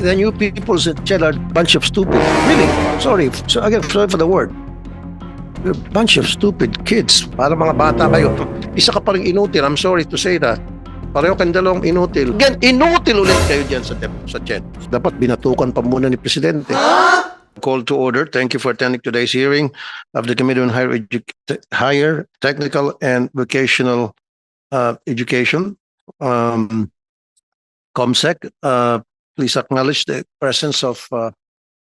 then you people said, "Chad, are a bunch of stupid." Really? Sorry. So again, sorry for the word. You're a bunch of stupid kids. Para mga bata kayo. Isa ka pa rin inutil. I'm sorry to say that. Pareho kang dalawang inutil. Again, inutil ulit kayo dyan sa Chad. Dapat binatukan pa muna ni Presidente. Call to order. Thank you for attending today's hearing of the Committee on Higher Technical and Vocational Education. COMSEC, please acknowledge the presence of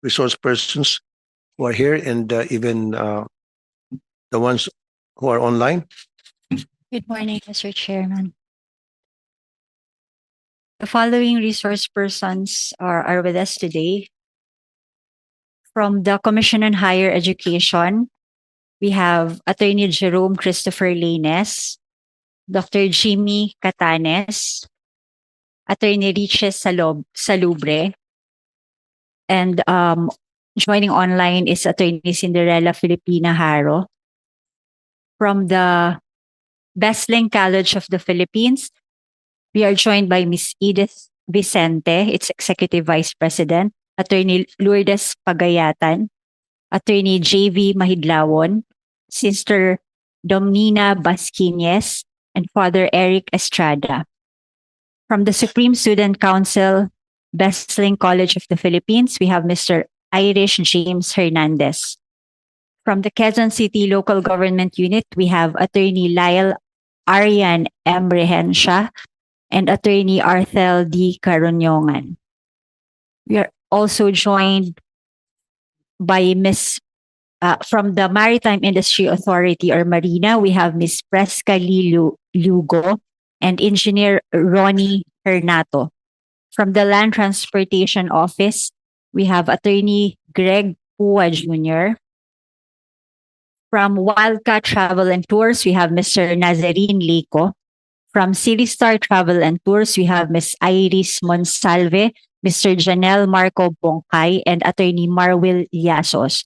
resource persons who are here and even the ones who are online. Good morning, Mr. Chairman. The following resource persons are with us today. From the Commission on Higher Education, we have Attorney Jerome Christopher Laines, Dr. Jimmy Catanes, Attorney Riches Salubre, and joining online is Attorney Cinderella Filipina Haro. From the Besling College of the Philippines, we are joined by Ms. Edith Vicente, its Executive Vice President, Attorney Lourdes Pagayatan, Attorney J.V. Mahidlawon, Sister Domnina Basquines, and Father Eric Estrada. From the Supreme Student Council, Besling College of the Philippines, we have Mr. Irish James Hernandez. From the Quezon City Local Government Unit, we have Attorney Lyle Arian M. Rehencia and Attorney Arthel D. Caronyongan. We are also joined by from the Maritime Industry Authority or Marina, we have Ms. Presca Lugo and Engineer Ronnie Hernato. From the Land Transportation Office, we have Attorney Greg Pua Jr. From Wildcat Travel and Tours, we have Mr. Nazarene Leco. From City Star Travel and Tours, we have Ms. Iris Monsalve, Mr. Janelle Marco Bongkay, and Attorney Marwil Yasos.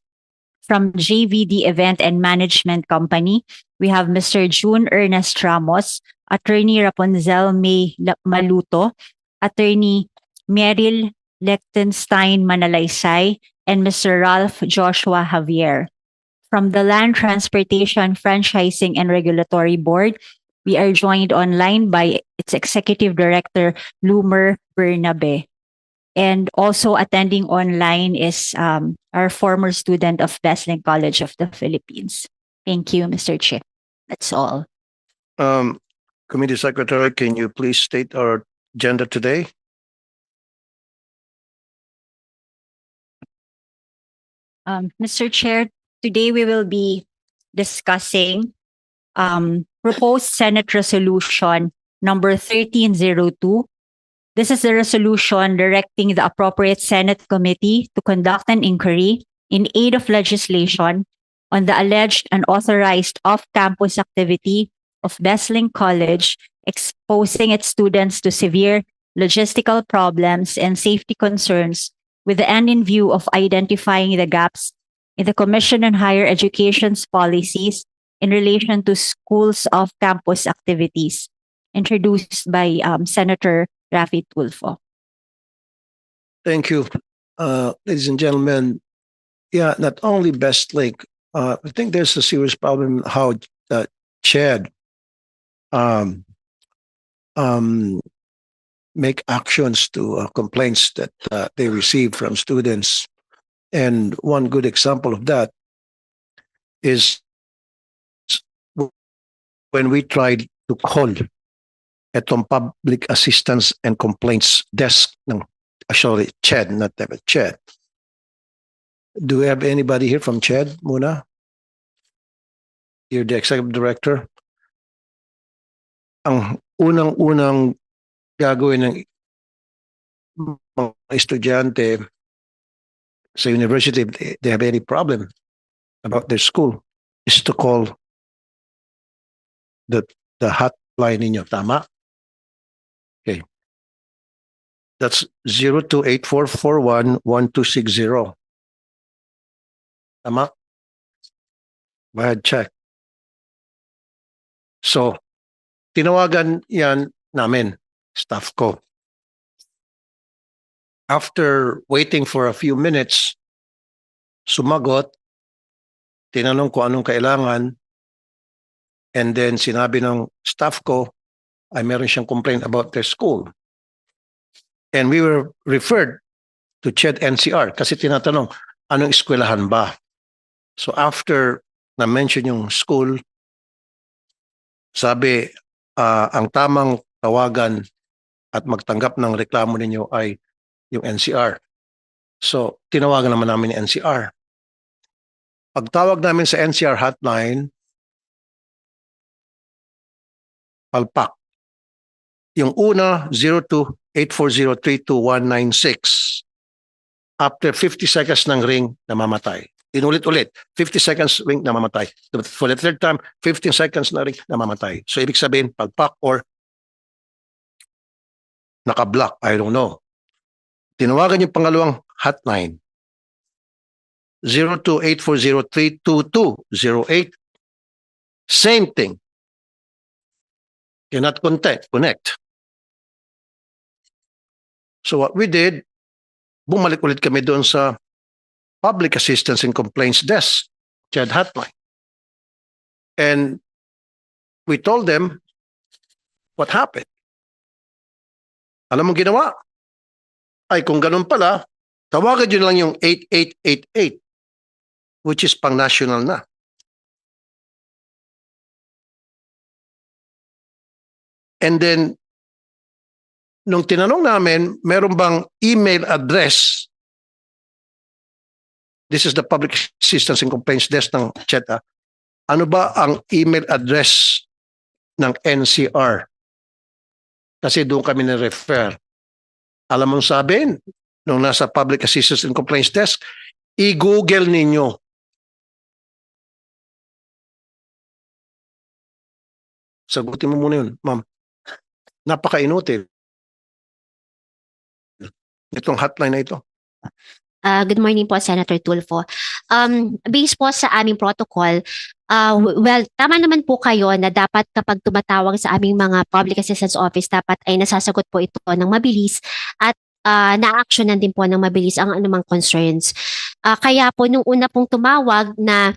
From JVD Event and Management Company, we have Mr. June Ernest Ramos, Attorney Rapunzel May Maluto, Attorney Meryl Lechtenstein Manalaysay, and Mr. Ralph Joshua Javier. From the Land Transportation Franchising and Regulatory Board, we are joined online by its Executive Director, Lumer Bernabe. And also attending online is our former student of Besling College of the Philippines. Thank you, Mr. Chair. That's all. Committee Secretary, can you please state our agenda today? Mr. Chair, today we will be discussing proposed Senate Resolution number 1302. This is the resolution directing the appropriate Senate committee to conduct an inquiry in aid of legislation on the alleged unauthorized off-campus activity of Besling College, exposing its students to severe logistical problems and safety concerns with the end in view of identifying the gaps in the Commission on Higher Education's policies in relation to schools off-campus activities, introduced by Senator Raffy Tulfo. Thank you. Ladies and gentlemen, yeah, not only Bestlink, I think there's a serious problem how CHED make actions to complaints that they receive from students. And one good example of that is when we tried to call itong Public Assistance and Complaints Desk ng actually CHED, not CHED. Do we have anybody here from CHED muna? You're the Executive Director. Ang unang-unang gagawin ng mga estudyante sa university, if they have any problem about their school, is to call the hotline ninyo. Tama? Okay. That's 0284411260. Tama? Go ahead, check. So, tinawagan yan namin, staff ko. After waiting for a few minutes, sumagot, tinanong ko anong kailangan, and then sinabi ng staff ko ay meron siyang complaint about their school. And we were referred to CHED NCR kasi tinatanong, anong eskwelahan ba? So after na-mention yung school, sabi, ang tamang tawagan at magtanggap ng reklamo ninyo ay yung NCR. So, tinawagan naman namin yung NCR. Pagtawag namin sa NCR hotline, palpak. Yung una, 02-840-32196. After 50 seconds ng ring, namamatay. Inulit-ulit, 50 seconds ring, namamatay. For the third time, 15 seconds na ring, namamatay. So, ibig sabihin, palpak or naka-block, I don't know. Tinawagan yung pangalawang hotline, 02-840-32208. Same thing. Cannot connect. So what we did, bumalik ulit kami doon sa Public Assistance and Complaints Desk, CHED hotline. And we told them what happened. Alam mong ginawa? Ay kung ganun pala, tawagan nyo lang yung 8888, which is pang-national na. And then, nung tinanong namin, meron bang email address? This is the Public Assistance and Complaints Desk ng CHED. Ano ba ang email address ng NCR? Kasi doon kami na-refer. Alam mong sabihin, nung nasa Public Assistance and Complaints Desk, i-google ninyo. Sagutin mo muna yun, ma'am. Napaka-inutil. Itong hotline na ito. Good morning po, Senator Tulfo. Based po sa aming protocol, well, tama naman po kayo na dapat kapag tumatawag sa aming mga public assistance office, dapat ay nasasagot po ito ng mabilis at na-actionan din po ng mabilis ang anumang concerns. Kaya po nung una pong tumawag na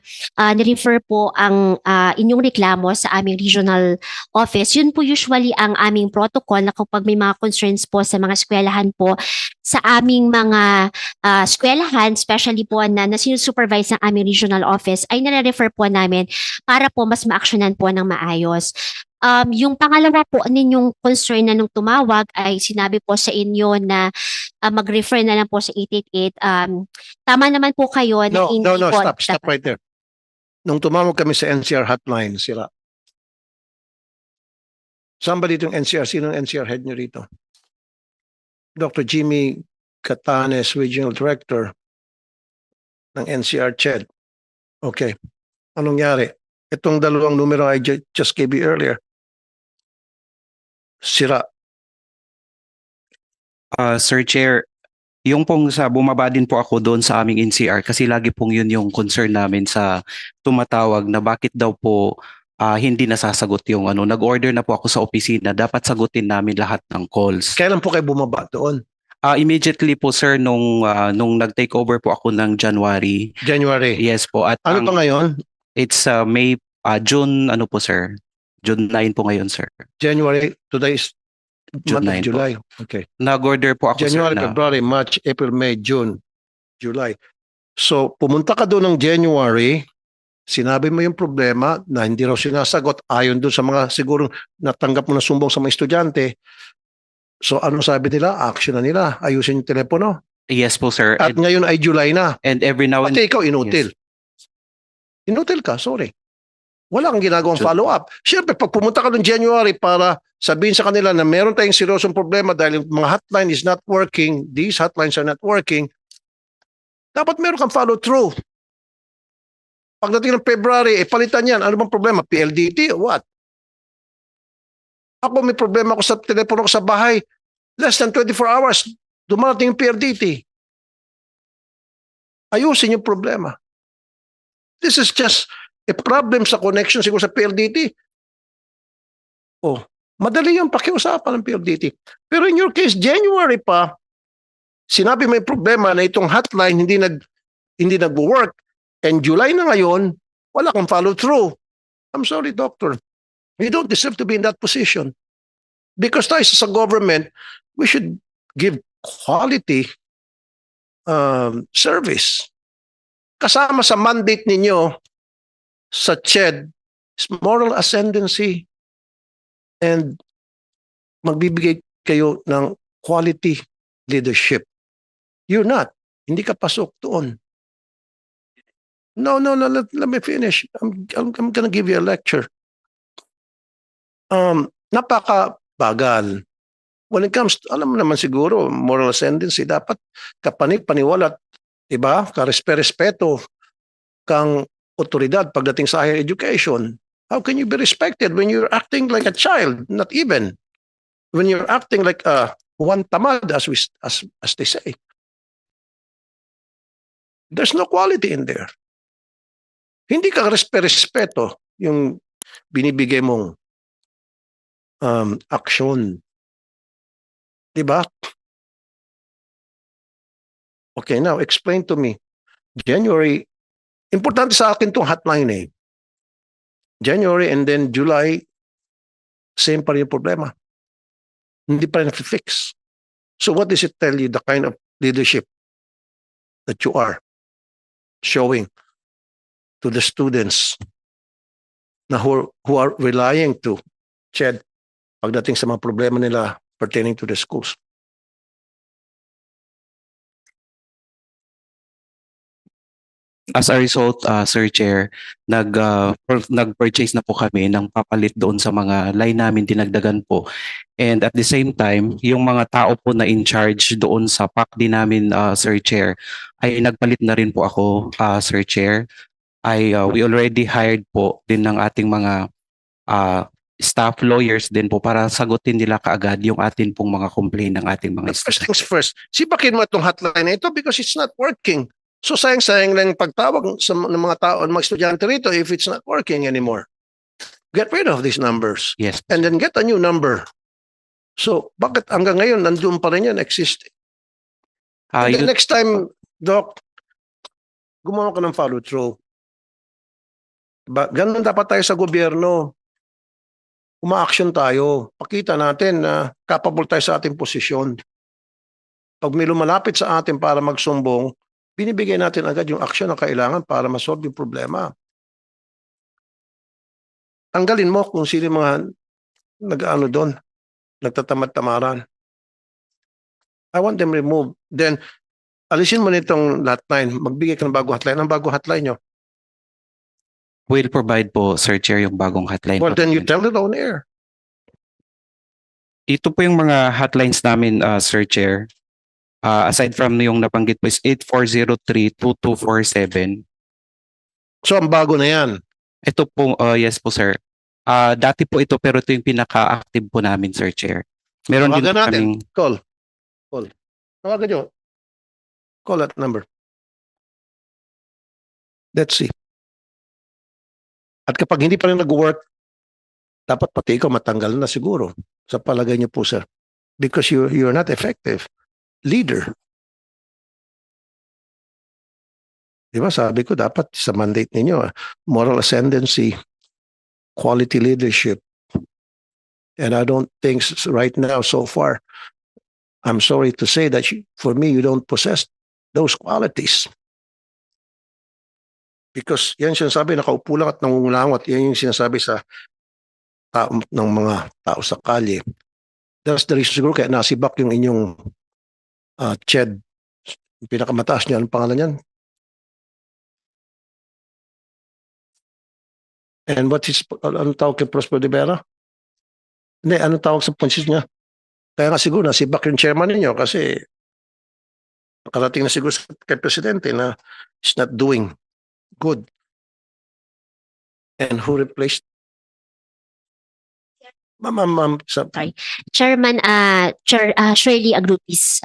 ni-refer po ang inyong reklamo sa aming regional office, yun po usually ang aming protocol na kapag may mga concerns po sa mga eskwelahan po, sa aming mga eskwelahan, especially po na sinusupervise ng aming regional office, ay nare-refer po namin para po mas ma-actionan po ng maayos. Yung pangalawa po ninyong concern na nung tumawag ay sinabi po sa inyo na mag-refer na lang po sa 888. Tama naman po kayo na No, hindi po. stop right there. Nung tumawag kami sa NCR hotline, sila. Saan ba dito yung NCR? Sino ang NCR head nyo rito? Dr. Jimmy Catanes, Regional Director ng NCR CHED. Okay. Anong nangyari? Itong dalawang numero I just gave you earlier. Sira. Sir Chair, yung pong sa bumaba din po ako doon sa aming NCR kasi lagi pong yun yung concern namin sa tumatawag na bakit daw po hindi nasasagot yung ano. Nag-order na po ako sa opisina, dapat sagutin namin lahat ng calls. Kailan po kayo bumaba doon? Immediately po sir nung nag-take over po ako ng January. January. Yes po. At Ano pa ngayon? it's June ano po sir? June 9 po ngayon sir. January, today is June month of 9 po. July. Okay. Nag-order po ako January, sir na February, March, April, May, June, July. So, pumunta ka doon ng January, sinabi mo yung problema na hindi raw sinasagot ayon doon sa mga siguro natanggap mo na sumbong sa mga estudyante. So, ano sabi nila? Action na nila. Ayusin yung telepono. yes po sir. At ngayon ay July na. And every now and Pati ikaw, inutil. Inutil ka, sorry. Wala kang ginagawang Sure. follow-up. Siyempre, pag pumunta ka noong January para sabihin sa kanila na meron tayong seryosong problema dahil yung mga hotline is not working, these hotlines are not working, dapat meron kang follow-through. Pagdating ng February, palitan yan. Ano bang problema? PLDT o what? Ako may problema ako sa telepono ko sa bahay. Less than 24 hours, dumarating yung PLDT. Ayusin yung problema. This is just a problem sa connection siguro sa PLDT. Oh, madali yung pakiusapan ng PLDT. Pero in your case, January pa, Sinabi may problema na itong hotline hindi nagwo-work, and July na ngayon, wala kang follow through. I'm sorry, doctor. You don't deserve to be in that position. Because tayo sa government, we should give quality service. Kasama sa mandate ninyo sa CHED is moral ascendancy, and magbibigay kayo ng quality leadership. You're not. Hindi ka pasok doon. No, let me finish. I'm gonna give you a lecture. Napakabagal. When it comes to, alam mo naman siguro, moral ascendancy, dapat kapanig-paniwalat, diba? Karespeto kang otoridad pagdating sa higher education. How can you be respected when you're acting like a child? Not even. When you're acting like one tamad, as they say. There's no quality in there. Hindi ka respeto yung binibigay mong aksyon. Diba? Okay, now explain to me. January, importante sa akin itong hotline eh. January and then July, same pa rin yung problema. Hindi pa rin fix. So what does it tell you, the kind of leadership that you are showing to the students na who are relying to CHED pagdating sa mga problema nila pertaining to the schools? As a result, Sir Chair, nag-purchase na po kami ng papalit doon sa mga line namin, dinagdagan po. And at the same time, yung mga tao po na in charge doon sa PAC din namin, Sir Chair, ay nagpalit na rin po ako, Sir Chair. We already hired po din ng ating mga staff lawyers din po para sagutin nila kaagad yung atin pong mga complaint ng ating mga First things first, sipakin mo itong hotline na ito because it's not working. So sayang-sayang lang pagtawag ng mga tao, ng mga estudyante rito if it's not working anymore. Get rid of these numbers. Yes. And then get a new number. So bakit hanggang ngayon nandun pa rin yan, existing? And then next time, Doc, gumawa ka ng follow-through. Ganun dapat tayo sa gobyerno. Uma-action tayo. Pakita natin na capable tayo sa ating posisyon. Pag may lumalapit sa atin para magsumbong, binibigay natin agad yung action na kailangan para masolve yung problema. Tanggalin mo kung sino mga nag-ano doon, nagtatamad-tamaran. I want them removed. Then, alisin mo nitong hotline. Magbigay ka ng bagong hotline. Ang bagong hotline nyo? We'll provide po, Sir Chair, yung bagong hotline. Well, then you tell it on air. Ito po yung mga hotlines namin, Sir Chair. Aside from yung nabanggit po is 8403-2247. So, ang bago na yan. Ito po, yes po, sir. Dati po ito pero ito yung pinaka-active po namin, Sir Chair. Meron din Tawagan po natin. kaming... Call. Tawagan nyo. Call that number. Let's see. At kapag hindi pa rin nag-work, dapat pati ikaw matanggal na siguro sa palagay niyo po, sir. Because you're not effective leader. Diba? Sabi ko, dapat sa mandate ninyo, moral ascendancy, quality leadership. And I don't think right now, so far, I'm sorry to say that for me, you don't possess those qualities. Because yan sinasabi, nakaupo lang at nangungulangot. Yan yung sinasabi sa ng mga tao sa kalye. That's the reason siguro kaya nasibak yung inyong CHED. Yung pinakamataas niya. Anong pangalan yan? And what is, anong tawag kay Prosper de Vera? Hindi, anong tawag sa punches niya? Kaya nga siguro nasibak yung chairman ninyo kasi nakarating na siguro kay Presidente na is not doing good. And who replaced? Ma'am, Chairman Shirley Agrutis,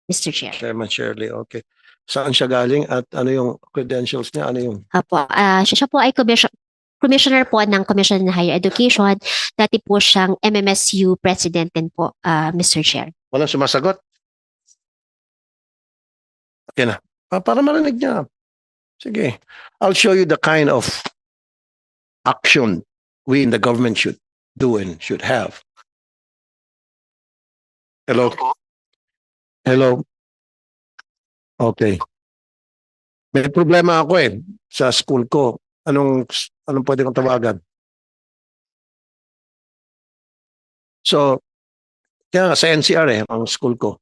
Mr. Chair. Chairman Shirley, okay. Saan siya galing at ano yung credentials niya? Ano yung? Apo, siya po ay commissioner po ng Commission on Higher Education. Dati po siyang MMSU President din po, Mr. Chair. Walang sumasagot? Okay na. Para marinig niya. Sige. I'll show you the kind of action we in the government should do and should have. Hello? Hello? Okay. May problema ako sa school ko. Anong pwede kong tawagan? So, kaya nga sa NCR ang school ko.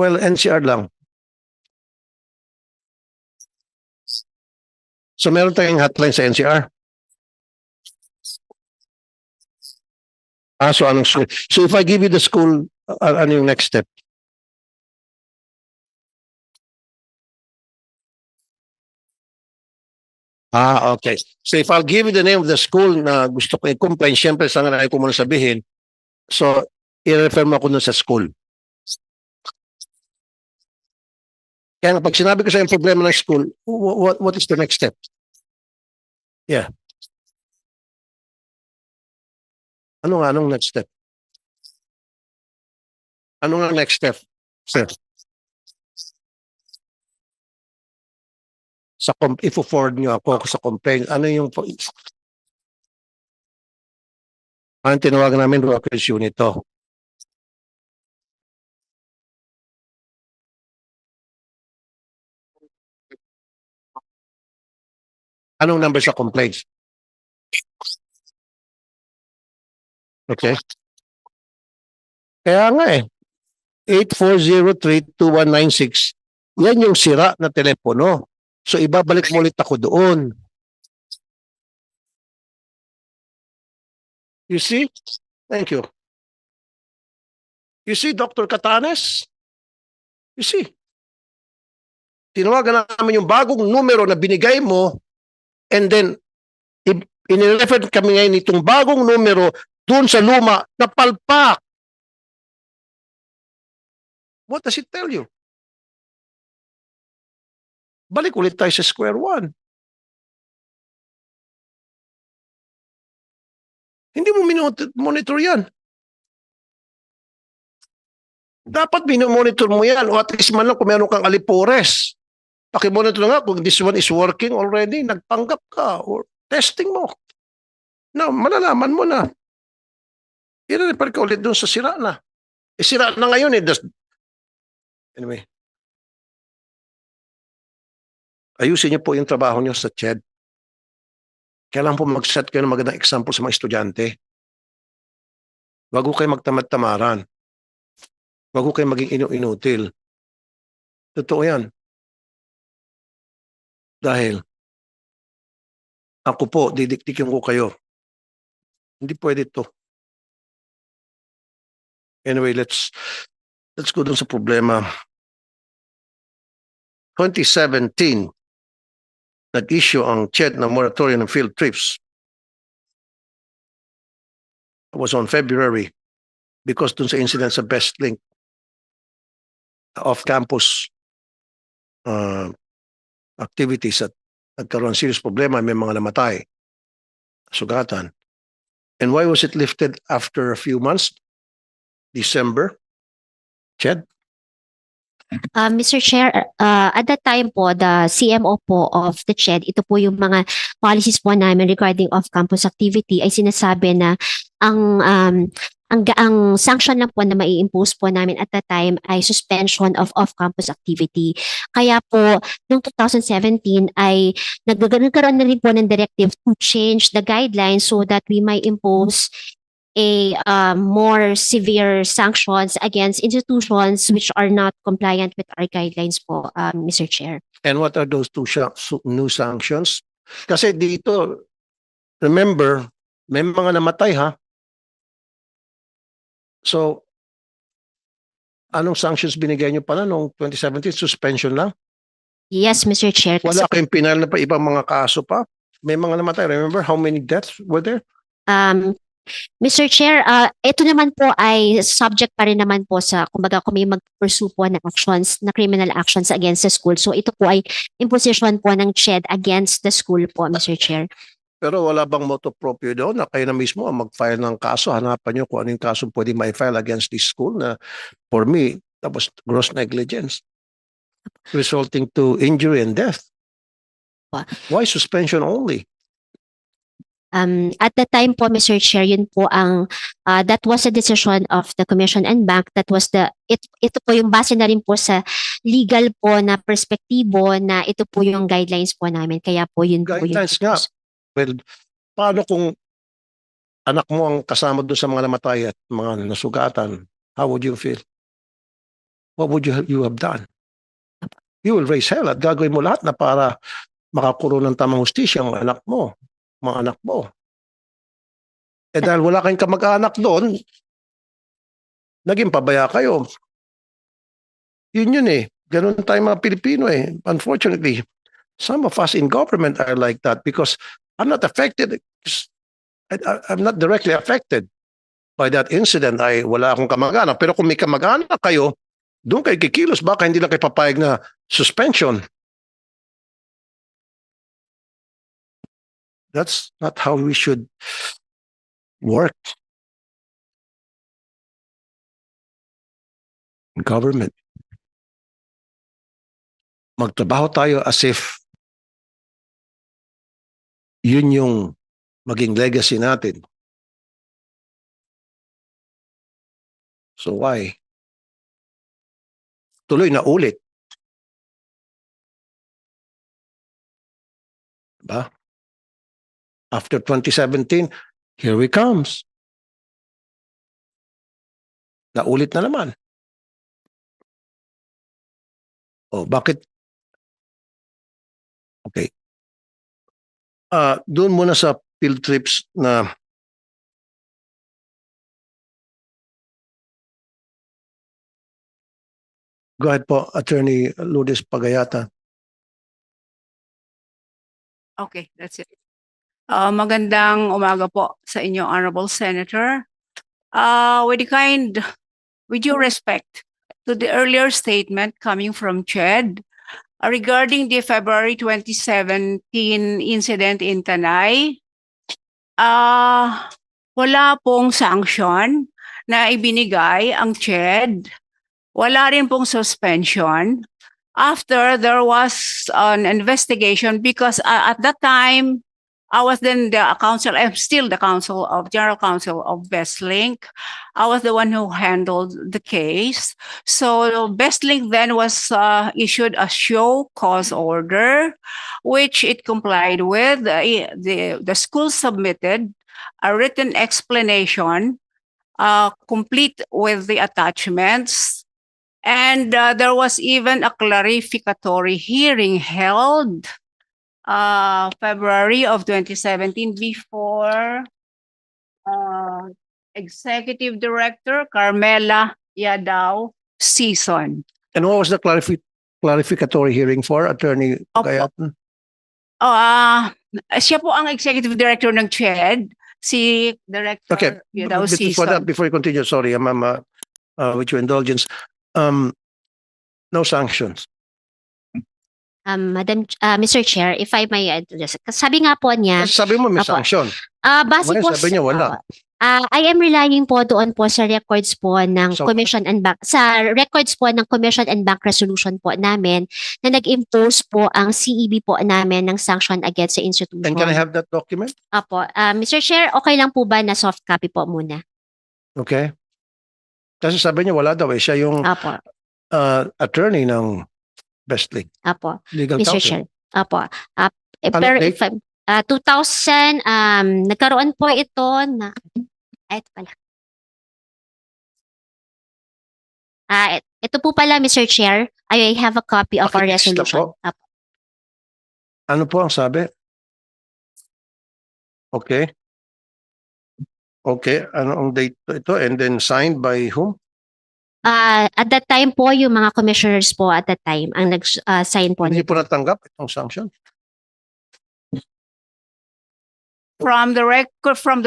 Well, NCR lang. So, meron tayong hotline sa NCR? So anong school? So if I give you the school, ano yung next step? Okay. So if I'll give you the name of the school na gusto ko i-complain, syempre sa nga ko muna sabihin. So, i-refer mo ako dun sa school. Kaya nga, pag sinabi ko sa yung problema ng school, what is the next step? Yeah. Anong next step? Ano nga next step? Sir. Ifo-forward nyo ako sa complaint. Ano yung ang tinawagan namin Rockers Unit to. Anong number sa complaints? Okay. Kaya nga 840-32196. Yan yung sira na telepono. So ibabalik mo ulit ako doon. You see? Thank you. You see, Dr. Catanes? You see? Tinawagan namin yung bagong numero na binigay mo and then inirefer kami ngayon itong bagong numero doon sa luma na palpak. What does it tell you? Balik ulit tayo sa square one. Hindi mo monitor yan. Dapat minomonitor mo yan o at least man lang kung meron kang alipores. Pakimonitor nga kung this one is working already, nagpanggap ka or testing mo. Now, malalaman mo na. I-refer ka ulit doon sa sira na. Sira na ngayon Anyway. Ayusin niyo po yung trabaho niyo sa CHED. Kailangan po mag-set kayo ng magandang example sa mga estudyante. Wag ko kayo magtamad-tamaran. Wag ko kayo maging inutil. Totoo yan. Dahil ako po, didiktikin ko kayo. Hindi pwede to. Anyway, let's go dun sa problema. 2017, nag-issue ang CHED na moratorium ng field trips. It was on February because dun sa incident sa Bestlink off-campus activities at nagkaroon serious problema, may mga namatay, sugatan. And why was it lifted after a few months? December? CHED? Mr. Chair, at that time po, the CMO po of the CHED, ito po yung mga policies po namin regarding off-campus activity ay sinasabi na ang sanction lang po na mai-impose po namin at that time ay suspension of off-campus activity. Kaya po, noong 2017 ay nagkaroon na rin po ng directive to change the guidelines so that we might impose more severe sanctions against institutions which are not compliant with our guidelines po, Mr. Chair. And what are those new sanctions? Kasi dito, remember, may mga namatay ha. So, anong sanctions binigay nyo pala noong 2017? Suspension lang? Yes, Mr. Chair. Wala kayong pinal na pa ibang mga kaso pa? May mga namatay. Remember how many deaths were there? Mr. Chair, ito naman po ay subject pa rin naman po sa, kumbaga kung may mag-pursue po na actions, na criminal actions against the school. So ito po ay imposition po ng CHED against the school po, Mr. Chair. Pero wala bang motu proprio doon na kayo na mismo ang mag-file ng kaso? Hanapan nyo kung ano yung kaso pwede ma-file against this school na for me, tapos gross negligence. resulting to injury and death. Why suspension only? At the time po, Mr. Chair, yun po ang, that was a decision of the Commission and Bank. That was ito po yung base na rin po sa legal po na perspektibo na ito po yung guidelines po namin. Kaya po yun po yung Guidelines nga. Well, paano kung anak mo ang kasama doon sa mga namatay at mga nasugatan? How would you feel? What would you have done? You will raise hell at gagawin mo lahat na para makakulong ng tamang hustisya ang anak mo, mga anak mo. Eh dahil wala kayong kamag-anak doon, naging pabaya kayo. Yun eh. Ganun tayo mga Pilipino eh. Unfortunately, some of us in government are like that because I'm not affected. I'm not directly affected by that incident. Ay wala akong kamag-anak. Pero kung may kamag-anak kayo, doon kayo kikilos. Baka hindi lang kayo papayag na suspension. That's not how we should work. Government. Magtrabaho tayo as if yun yung maging legacy natin. So why? Tuloy na ulit. Diba? After 2017, here we comes. Naulit na naman. Oh, bakit? Okay. Doon muna sa field trips na go ahead po, Attorney Lourdes Pagayata. Okay, that's it. Magandang umaga po sa inyo, Honorable Senator. With due respect to the earlier statement coming from Ched regarding the February 2017 incident in Tanay, wala pong sanction na ibinigay ang Ched. Wala rin pong suspension after there was an investigation because at that time, I was then the counsel, I'm still the general counsel of BestLink. I was the one who handled the case. So BestLink then was issued a show cause order, which it complied with. The school submitted a written explanation, complete with the attachments. And there was even a clarificatory hearing held February of 2017 before Executive Director Carmela Yadao Season. And what was the clarificatory hearing for, Attorney Pagayata? Siya po ang Executive Director ng CHED, si Director Okay, Yadao before that, Season. before you continue, sorry, Ma'am, with your indulgence, no sanctions. Mr. Chair, if I may address, sabi nga po niya, Kasi sabi mo may Apo. sanction. base Ngayon po sabi niya wala. I am relying po doon po sa records po ng So- Commission and Bank, sa records po ng Commission and Bank resolution po namin na nag-impose po ang CEB po namin ng sanction against sa institution. And can I have that document? Apo, Mr. Chair, okay lang po ba na soft copy po muna? Okay. Kasi sabi niya wala daw eh. Siya yung Apo, attorney ng BestLink. apo, Legal Mr. counsel. Chair. Apo. Ano Pero date? if 2000, nagkaroon po ito na, ito pala. Ito po pala, Mr. Chair, I have a copy of our Pakitext na resolution. po. Ano po ang sabi? Okay. Okay. Ano ang date ito? And then signed by whom? At that time po, yung mga commissioners po at that time ang nag-sign po. Hindi po natanggap itong sanction? From the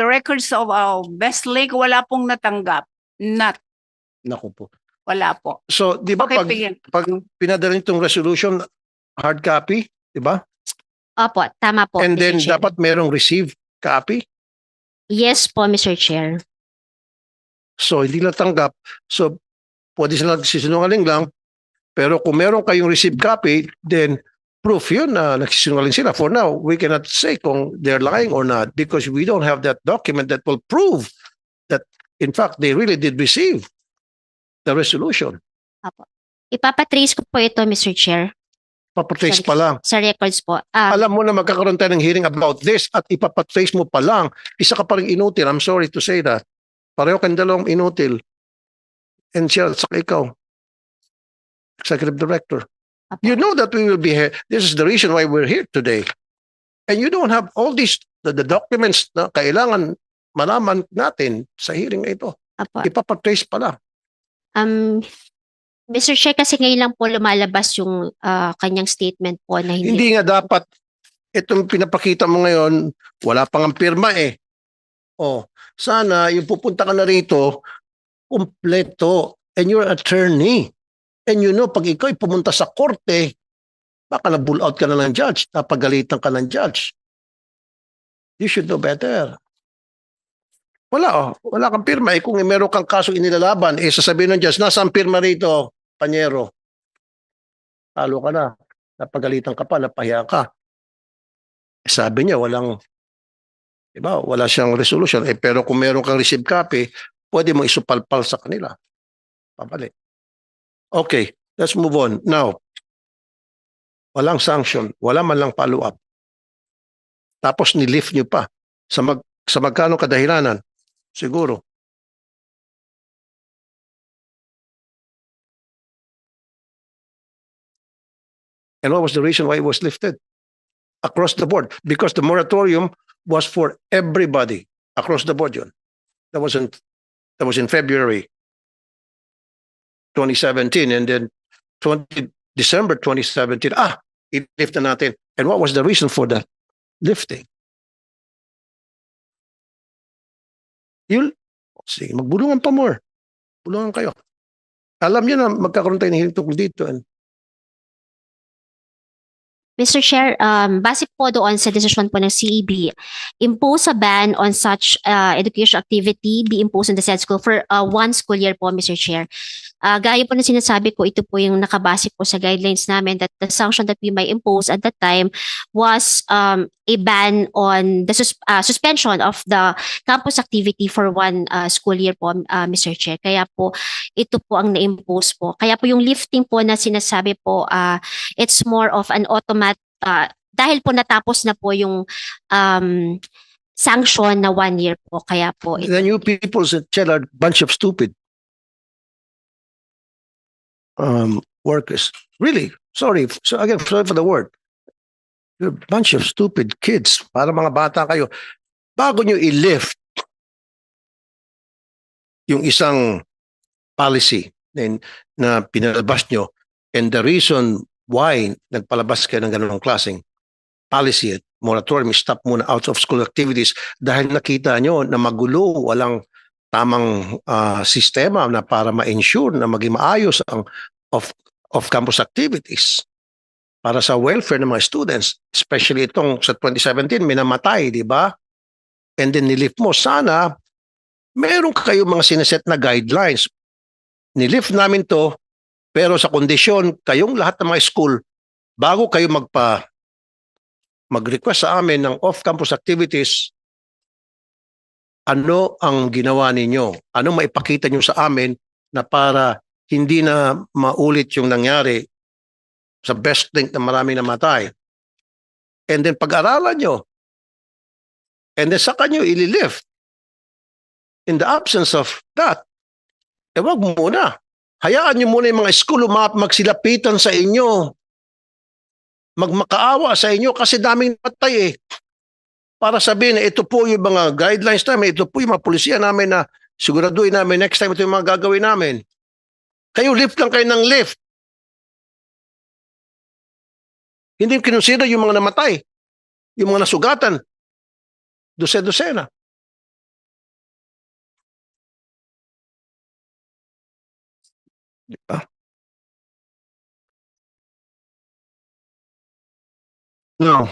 records of our BestLink, wala pong natanggap. Naku po. Wala po. So, di ba Okay, pag pinadala nitong resolution, hard copy, di ba? Opo, tama po, And Mr. then Chair. dapat merong received copy. Yes po, Mr. Chair. So, hindi natanggap. So, pwede sila nagsisinungaling lang, Pero kung meron kayong received copy, then proof yun na nagsisinungaling sila. For now, we cannot say kung they're lying or not because we don't have that document that will prove that in fact they really did receive the resolution. Apo. Ipapatrace ko po ito, Mr. Chair, Papatrace pa lang. sa records po. Alam mo na magkakaroon tayo ng hearing about this at ipapatrace mo pa lang. Isa ka pa rin inutil. I'm sorry to say that. Pareho kang dalawang inutil. And siya, saka ikaw, Executive Director. Apo. You know that we will be here. This is the reason why we're here today. And you don't have all these, the documents na kailangan malaman natin sa hearing na ito. Apo. Ipapatrace pa lang. Mr. Chair, kasi ngayon lang po lumalabas yung kanyang statement po na Hindi nga dapat itong pinapakita mo ngayon, wala pang ang pirma eh. Oh, sana yung pupunta ka na rito, kumpleto. And you're an attorney. And you know, pag ikaw ay pumunta sa korte, baka na-bull out ka na ng judge, napagalitan ka ng judge. You should know better. Wala kang pirma. Eh, kung meron kang kaso inilalaban, eh sasabihin ng judge, nasaan pirma rito, panyero? Talo ka na. Napagalitan ka pa, napahiya ka. Eh, sabi niya, diba, wala siyang resolution. Eh, pero kung meron kang received copy, pwede mo isupalpal sa kanila. Pabalik. Okay, let's move on. Now, walang sanction, wala man lang follow-up. Tapos ni-lift nyo pa. Sa magkano kadahilanan? Siguro. And what was the reason why it was lifted? Across the board. Because the moratorium was for everybody. Across the board yun. That was in February 2017. And then December 2017, i-lift na natin. And what was the reason for that lifting? Sige, magbulungan pa more. Bulungan kayo. Alam niyo na magkakaroon tayo ng hearing tungkol dito. And Mr. Chair, base po doon sa desisyon po ng CEB, impose a ban on such education activity be imposed on the said school for 1 school year po, Mr. Chair. Gaya po na sinasabi ko, ito po yung nakabase po sa guidelines namin that the sanction that we might impose at that time was a ban on the suspension of the campus activity for 1 school year po, Mr. Chair. Kaya po, ito po ang na-impose po. Kaya po yung lifting po na sinasabi po, it's more of an automatic, dahil po natapos na po yung sanction na 1 year po. Kaya po, then you people said are a bunch of stupid workers. Really? Sorry. So again, sorry for the word. You're a bunch of stupid kids. Para mga bata kayo. Bago nyo i-lift yung isang policy na pinalabas nyo, and the reason why nagpalabas kayo ng ganun klaseng policy at moratorium, stop muna out of school activities dahil nakita nyo na magulo, walang tamang sistema na para ma-ensure na maging maayos ang off-campus activities para sa welfare ng mga students. Especially itong sa 2017, may namatay, di ba? And then nilift mo. Sana, meron kayo mga sineset na guidelines. Nilift namin to, pero sa kondisyon, kayong lahat ng mga school, bago kayo mag-request sa amin ng off-campus activities, ano ang ginawa ninyo? Ano maipakita nyo sa amin na para hindi na maulit yung nangyari sa best link na maraming namatay? And then pag-aralan nyo. And then saka nyo ililift. In the absence of that, wag muna. Hayaan nyo muna yung mga school magsilapitan sa inyo. Magmakaawa sa inyo kasi daming namatay eh. Para sabihin na ito po yung mga guidelines namin, ito po yung mga polisiya namin na siguraduhin namin next time ito yung mga gagawin namin. Kayo lift lang kayo ng lift. Hindi kinusida yung mga namatay, yung mga nasugatan. Dose-dosena. Diba? Now,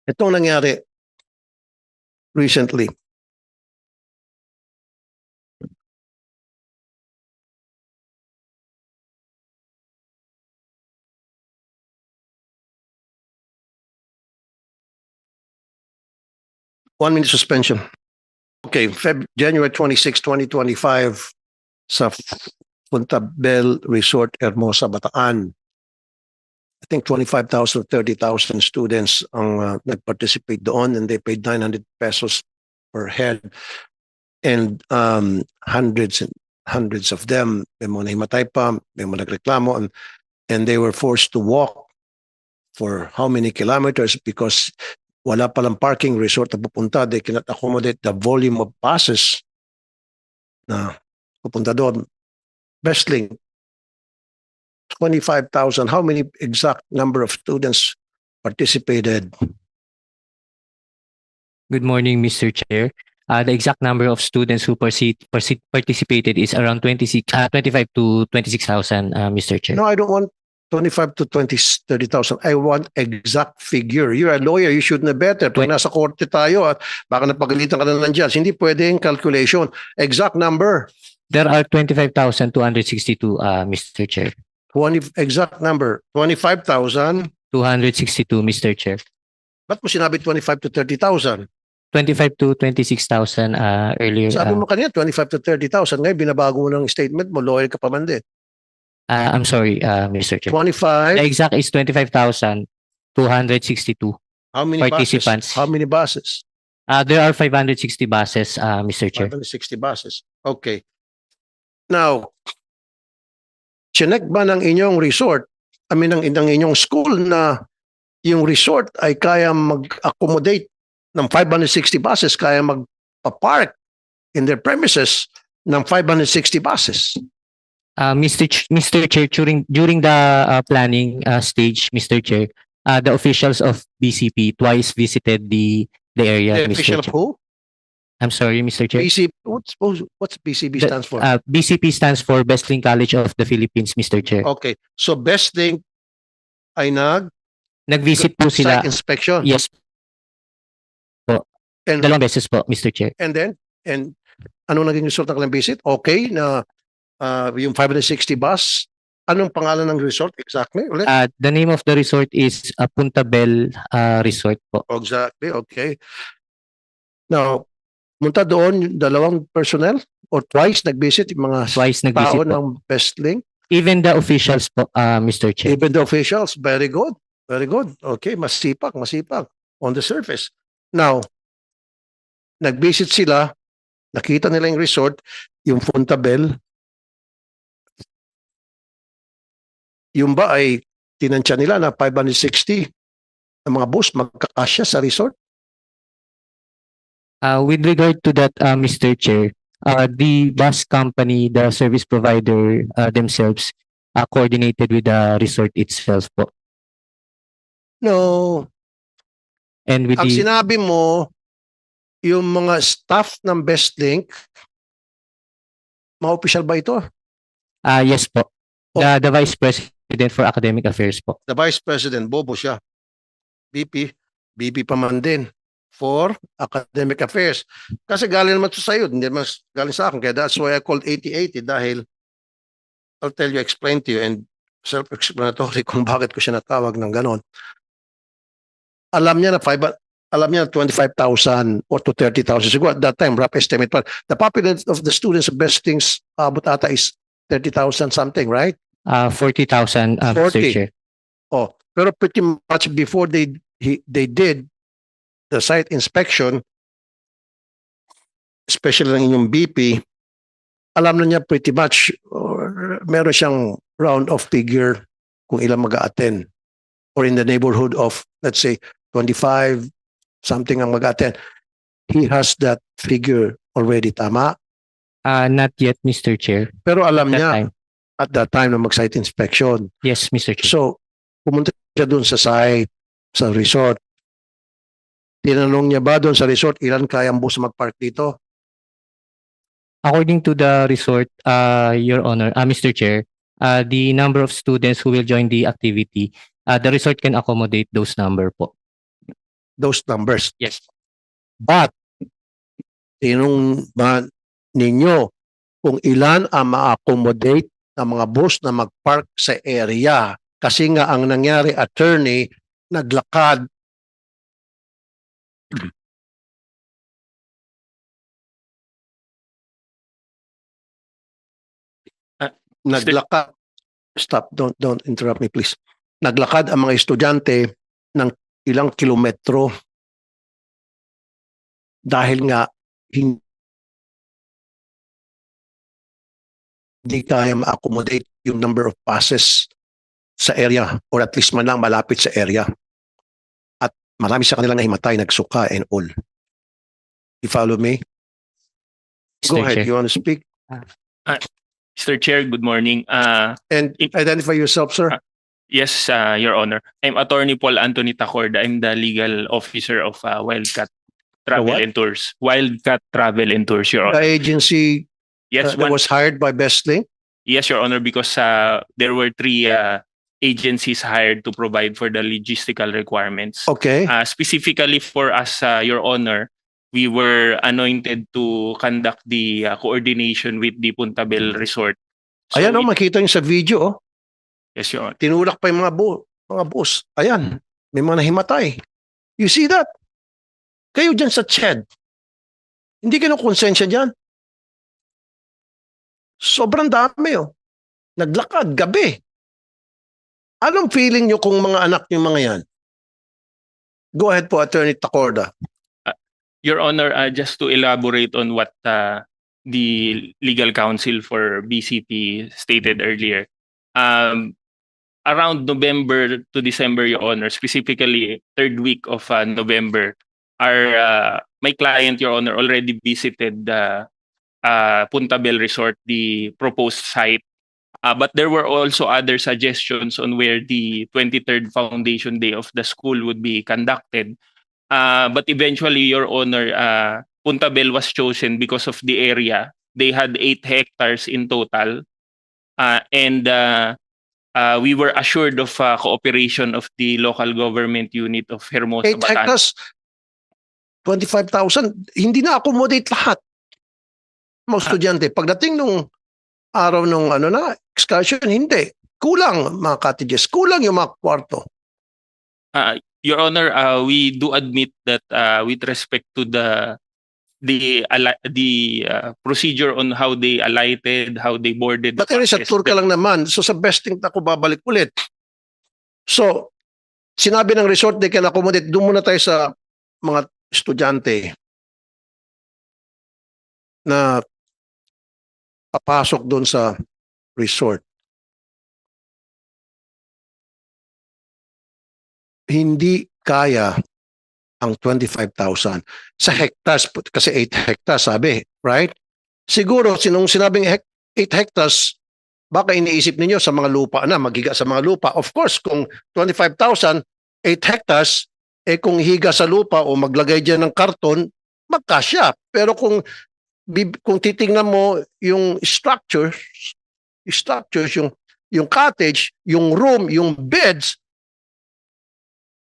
itong nangyari recently. 1 minute suspension. Okay, January 26, 2025 sa Punta Bell Resort, Hermosa, Bataan. I think 25,000 30,000 students ang nag-participate doon, and they paid 900 pesos per head. And hundreds and hundreds of them, may mga nahimatay pa, may mga nagreklamo, and they were forced to walk for how many kilometers because wala palang parking resort na pupunta. They cannot accommodate the volume of buses na pupunta doon. Bestling, 25,000. How many exact number of students participated? Good morning, Mr. Chair. The exact number of students who participated is around 25 to 26,000, Mr. Chair. No, I don't want 25 to 30,000. I want exact figure. You're a lawyer. You should know better. Pag nasa korte tayo at baka napagalitan ka na ng judge, hindi pwede yung calculation. Exact number. There are 25,262, Mr. Chair. Exact number. 25,000. 262, Mr. Chair. Ba't mo sinabi 25 to 30,000? 25 to 26,000 earlier. Sabi mo kanina 25 to 30,000. Ngayon binabago mo ng statement mo. Lawyer ka pa man din. I'm sorry, Mr. Chair. 25. The exact is 25,262 How many participants. buses? How many buses? There are 560 buses, Mr. Chair. 560 buses. Okay. Now, chinek ba ng inyong resort, ng inyong school na yung resort ay kaya mag-accommodate ng 560 buses, kaya magpa-park in their premises ng 560 buses? Mr. Chair, during the planning stage, Mr. Chair, the officials of BCP twice visited the area, The Mr. official of Chair. who? I'm sorry, Mr. Chair. BCP, what's BCP The- stands for? BCP stands for Bestling College of the Philippines, Mr. Chair. Okay. So best thing ay Nag-visit po sila. site inspection. Yes, And, dalawang beses po, Mr. Chair. and anong naging result ng kanilang visit? Okay na yung 560 bus. Anong pangalan ng resort exactly? Ulit? The name of the resort is Punta Bell Resort po. Exactly, okay. Now, munta doon yung dalawang personnel or twice nag-visit yung mga Twice tao nag-visit po. ng Bestling. Even the officials po, Mr. Chair. Even the officials, very good. Very good. Okay, masipag on the surface. Now, nag-visit sila, nakita nila yung resort, yung Punta Bell. Yung ba ay tinansya nila na 560 ang mga bus magkakasya sa resort? With regard to that, Mr. Chair, the bus company, the service provider themselves coordinated with the resort itself po. No. And with Ang the sinabi mo, yung mga staff ng Bestlink, mga official ba ito? yes po. The Vice President for Academic Affairs po. The Vice President, bobo siya. BP pa man din for Academic Affairs. Kasi galing naman ito sa iyo, hindi naman galing sa akin. Kaya that's why I called 8080 dahil I'll tell you, explain to you, and self-explanatory kung bakit ko siya natawag ng ganon. Alam niya na 25,000 or to 30,000. Siguro at that time, rough estimate pa. The population of the students of Bestings, abot ata is 30,000 something, right? 40,000, Mr. 40. Chair. Oh, pero pretty much before they did the site inspection, especially ng inyong BP, alam na niya pretty much, or meron siyang round of figure kung ilang mag-a-attend, or in the neighborhood of, let's say, 25 something ang mag-a-attend. He has that figure already, tama? Not yet, Mr. Chair. Pero alam That niya time. at that time na mag-site inspection. Yes, Mr. Chair. So, pumunta siya doon sa site, sa resort. Tinanong niya ba doon sa resort, ilan kayang bus magpark dito? According to the resort, Your Honor, Mr. Chair, the number of students who will join the activity, the resort can accommodate those number po. Those numbers. Yes. But, tinanong ba ninyo kung ilan ang ma-accommodate ng mga bus na magpark sa area? Kasi nga ang nangyari, attorney, naglakad naglakad, stop, don't interrupt me please. Naglakad ang mga estudyante ng ilang kilometro dahil nga hindi kaya ma-accommodate yung number of passes sa area or at least man lang malapit sa area. At marami sa kanila nahimatay, nagsuka and all. You follow me? Go Mr. ahead, Chair. you want to speak? Mr. Chair, good morning. And identify yourself, sir. Yes, Your Honor. I'm Attorney Paul Anthony Tacorda. I'm the legal officer of Wildcat Travel what? and Tours. Wildcat Travel and Tours, Your The Honor. agency Yes, that was hired by Bestlink. yes, Your Honor, because there were three agencies hired to provide for the logistical requirements. Okay. Specifically for us, Your Honor, we were anointed to conduct the coordination with the Punta Bel Resort. So Ayan makita niyo sa video, oh. yes, Your Honor. Tinulak pa yung mga bus. Ayan, may mga nahimatay. You see that? Kayo dyan sa CHED, hindi kayo konsensya dyan. Sobrang dami, oh. Naglakad, gabi. Anong feeling nyo kung mga anak nyo mga yan? Go ahead po, Attorney Tacorda. Your Honor, just to elaborate on what the legal counsel for BCP stated earlier, around November to December, Your Honor, specifically third week of November, my client, Your Honor, already visited Punta Bel Resort, the proposed site. But there were also other suggestions on where the 23rd Foundation Day of the school would be conducted. But eventually, Your Honor, Punta Bel was chosen because of the area. They had 8 hectares in total. And we were assured of cooperation of the local government unit of Hermosa, 8 Batangas. hectares, 25,000. Hindi na-accommodate lahat. Mga estudyante. Pagdating nung araw nung excursion, hindi. Kulang mga cottages. Kulang yung mga kwarto. Your Honor, we do admit that with respect to the procedure on how they alighted, how they boarded. But sa tour ka lang naman. So sa Bestlink ako babalik ulit. So, sinabi ng resort, they can accommodate. Doon muna tayo sa mga estudyante na papasok doon sa resort. Hindi kaya ang 25,000 sa hectares kasi 8 hectares sabi, right? Siguro sinong sinabing 8 hectares baka iniisip ninyo sa mga lupa na maghiga sa mga lupa. Of course, kung 25,000 8 hectares kung higa sa lupa o maglagay diyan ng karton, magkasya. Pero kung titingnan mo yung structures yung cottage, yung room, yung beds,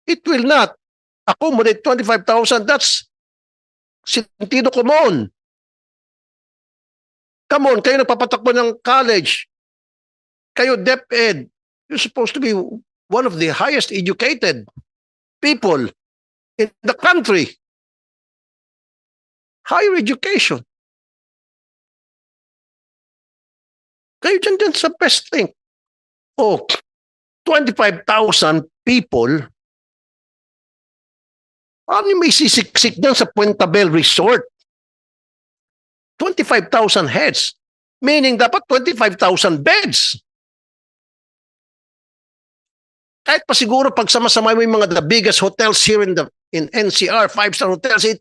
it will not accommodate 25,000. That's sentido common. Come on, kayo nagpapatakbo ng college. Kayo DepEd. You're supposed to be one of the highest educated people in the country. Higher education. Kayo dyan sa Bestlink. Oh, 25,000 people. Ano may sisiksik dyan sa Punta Bel Resort? 25,000 heads. Meaning dapat 25,000 beds. Kahit pa siguro pag sama-sama mo yung mga the biggest hotels here in NCR, 5-star hotels, it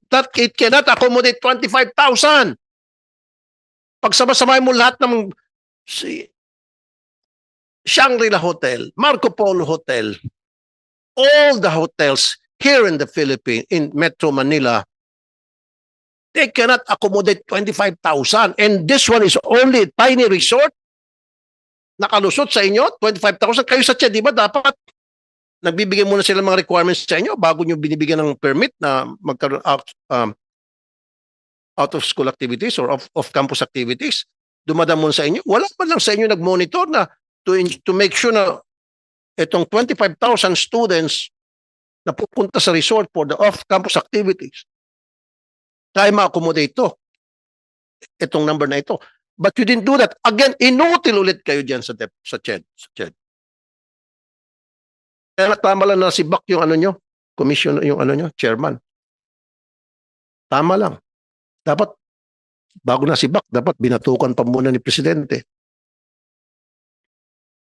cannot accommodate 25,000. Pag sama-sama mo lahat ng Shangri-La Hotel, Marco Polo Hotel, all the hotels here in the Philippines, in Metro Manila, they cannot accommodate 25,000. And this one is only a tiny resort. Nakalusot sa inyo, 25,000. Kayo sa CHED, di ba dapat nagbibigay muna sila mga requirements sa inyo bago nyo binibigyan ng permit na magkaroon out of school activities or off-campus activities? Dumadaan muna sa inyo. Wala pa lang sa inyo nag-monitor na to make sure na itong 25,000 students na pupunta sa resort for the off-campus activities, kaya ma-accommodate ito. Itong number na ito. But you didn't do that. Again, inutil ulit kayo dyan sa CHED. Kaya tama lang na si Bak yung ano nyo, commission, yung ano nyo, chairman. Tama lang. Dapat, bago na si Bak, dapat binatukan pa muna ni Presidente.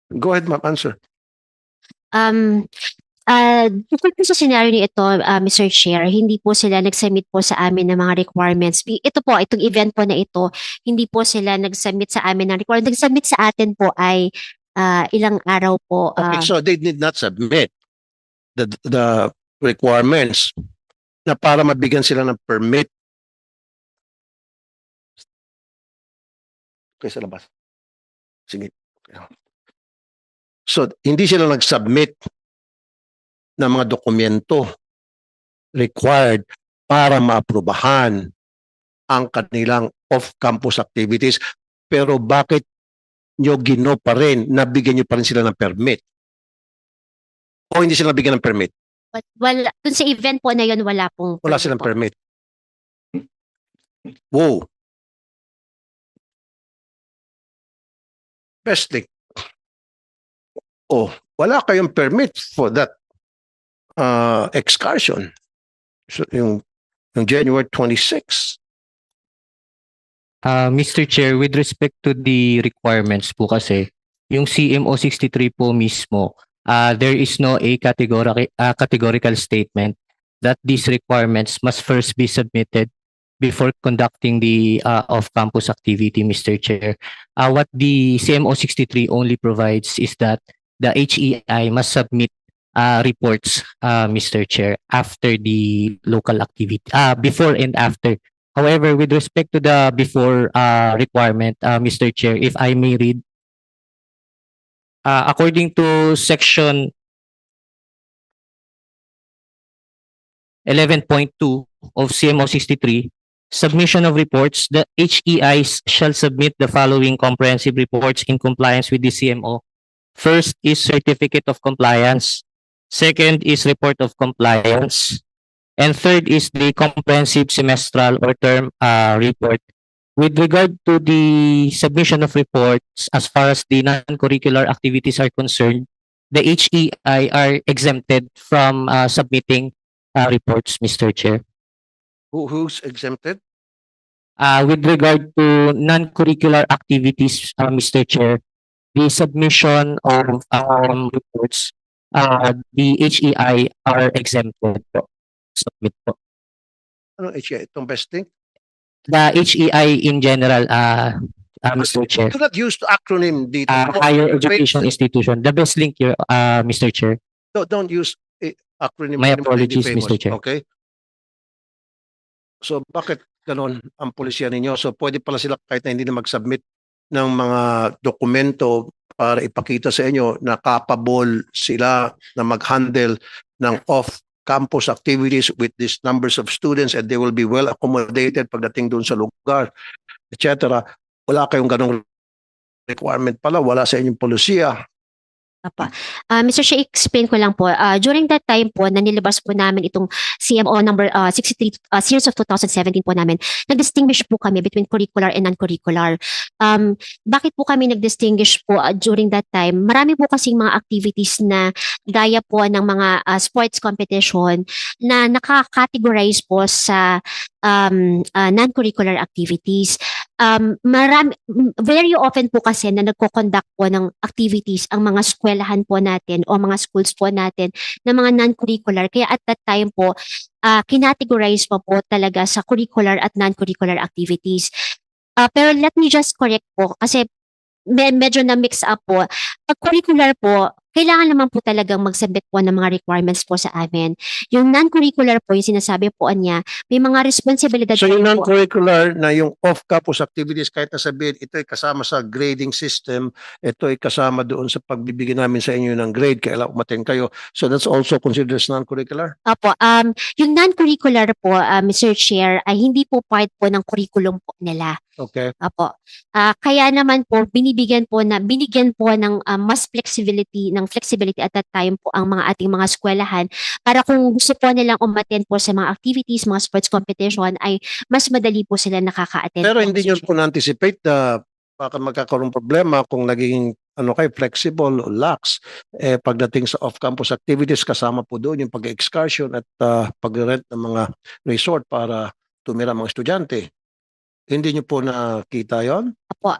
Go ahead, ma'am, answer. Tungkol po sa scenario ni ito, Mr. Chair, hindi po sila nag-submit po sa amin ng mga requirements. Ito po, itong event po na ito, hindi po sila nag-submit sa amin ng requirements. Nag-submit sa atin po ay ilang araw po. Okay, so they did not submit the requirements na para mabigyan sila ng permit. Okay, sa labas. Sige. So, hindi sila nag-submit ng mga dokumento required para maaprubahan ang kanilang off-campus activities. Pero bakit nyo gino pa rin, nabigyan nyo pa rin sila ng permit? O hindi sila nabigyan ng permit? Wala, dun sa event po na yun, wala pong Wala silang po. permit. Wow. Pesting. Oh, wala kayong permit for that excursion. So, yung January 26. Mr. Chair, with respect to the requirements po kasi, yung CMO 63 po mismo, there is no categorical statement that these requirements must first be submitted before conducting the off-campus activity, Mr. Chair. What the CMO 63 only provides is that the HEI must submit reports, Mr. Chair, after the local activity, before and after. However, with respect to the before requirement, Mr. Chair, if I may read, according to section 11.2 of CMO 63, submission of reports, the HEIs shall submit the following comprehensive reports in compliance with the CMO. First is certificate of compliance. Second is report of compliance. And third is the comprehensive semestral or term report. With regard to the submission of reports, as far as the non-curricular activities are concerned, the HEI are exempted from submitting reports, Mr. Chair. Who's exempted? With regard to non-curricular activities, Mr. Chair, the submission of reports, the HEI are exempted po. Submit po. Ano HEI? Itong besting? The HEI in general, Mr. Chair, Do not use the acronym dito. higher education institution. The best link here, Mr. Chair. Don't use acronym. My Hindi apologies, famous, Mr. Chair. Okay? So, bakit ganon ang pulisya ninyo? So, pwede pala sila kahit na hindi na mag-submit ng mga dokumento para ipakita sa inyo na capable sila na mag-handle ng off-campus activities with these numbers of students and they will be well accommodated pagdating doon sa lugar, etc. Wala kayong ganong requirement pala, wala sa inyong polisiya. Apa. Mr. Chair, explain ko lang po. During that time po, na nilabas po namin itong CMO number 63, series of 2017 po namin, nag-distinguish po kami between curricular and non-curricular. Bakit po kami nag-distinguish po during that time? Marami po kasing mga activities na gaya po ng mga sports competition na nakakategorize po sa non-curricular activities. Very often po kasi na nagko-conduct po ng activities ang mga eskwelahan po natin o mga schools po natin na mga non-curricular. Kaya at that time po, kinategorize po talaga sa curricular at non-curricular activities. Pero let me just correct po kasi medyo na-mix up po. Pag curricular po, kailangan naman po talagang mag-submit po ng mga requirements po sa amin. Yung non-curricular po, yung sinasabi po niya, may mga responsibilidad So yung po. non-curricular na yung off-campus activities, kahit na sabihin, ito ay kasama sa grading system, ito ay kasama doon sa pagbibigay namin sa inyo ng grade, kailangan umattend kayo. So that's also considered as non-curricular? Opo, yung non-curricular po, Mr. Chair, ay hindi po part po ng curriculum po nila. Okay. Opo. Kaya naman po, binigyan po ng mas flexibility at that time po ang mga ating mga eskwelahan para kung gusto po nilang umattend po sa mga activities, mga sports competition, ay mas madali po sila nakaka-attend. Pero po, hindi Mr. nyo Chair. po na-anticipate the baka magkakaroon problema kung naging flexible o lax pagdating sa off-campus activities, kasama po doon yung pag-excursion at pag-rent ng mga resort para tumira mga estudyante. Hindi niyo po nakita yon? Opo,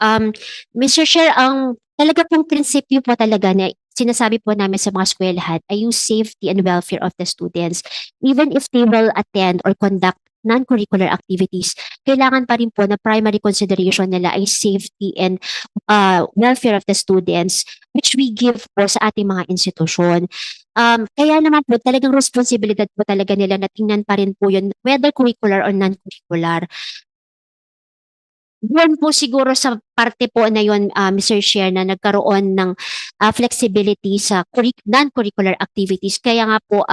Mr. Chair, ang talaga pong prinsipyo po talaga na sinasabi po namin sa mga eskwelahan ay yung safety and welfare of the students. Even if they will attend or conduct non-curricular activities, kailangan pa rin po na primary consideration nila ay safety and welfare of the students, which we give po sa ating mga institusyon. Kaya naman po talagang responsibilidad po talaga nila na tingnan pa rin po yun, whether curricular or non-curricular. Doon po siguro sa parte po na yun, Mr. Chair, na nagkaroon ng flexibility sa non-curricular activities. Kaya nga po,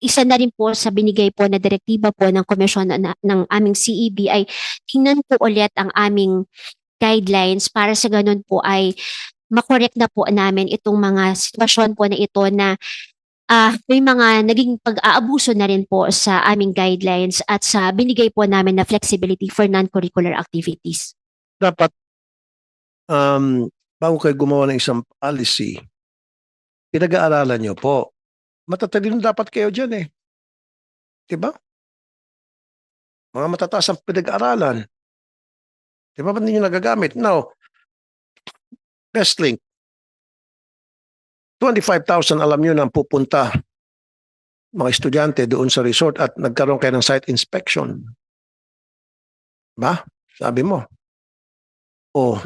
isa na rin po sa binigay po na direktiba po ng komisyon ng aming CEB ay tingnan po ulit ang aming guidelines para sa ganun po ay makorek na po namin itong mga sitwasyon po na ito na may mga naging pag-aabuso na rin po sa aming guidelines at sa binigay po namin na flexibility for non-curricular activities. Dapat, bago kayo gumawa ng isang policy, pinag-aaralan niyo po. Matatalino dapat kayo dyan eh. Diba? Mga matataas ang pinag-aaralan. Diba ba't hindi nyo nagagamit? Now, Bestlink, 25,000 alam nyo na pupunta mga estudyante doon sa resort at nagkaroon kayo ng site inspection. Ba? Sabi mo. O,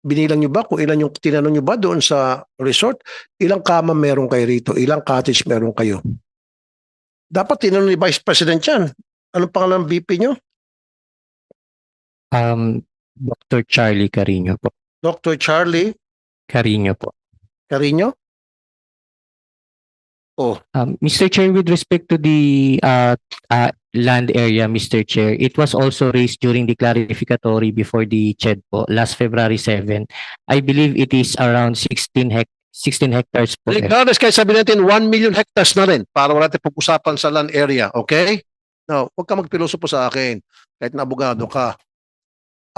binilang nyo ba kung ilan yung tinanong nyo ba doon sa resort? Ilang kama meron kayo rito? Ilang cottage meron kayo? Dapat tinanong ni Vice President yan. Anong pangalan ng VP nyo? Dr. Charlie Carino po. Dr. Charlie Carino po. Carino? Oh, Mr. Chair, with respect to the land area, Mr. Chair, it was also raised during the clarificatory before the CHED po, last February 7. I believe it is around 16 hectares po. regardless, kahit sabi natin 1 million hectares na rin para wala tayong pag-usapan sa land area, okay? Now, huwag ka magpiloso po sa akin kahit na abogado ka.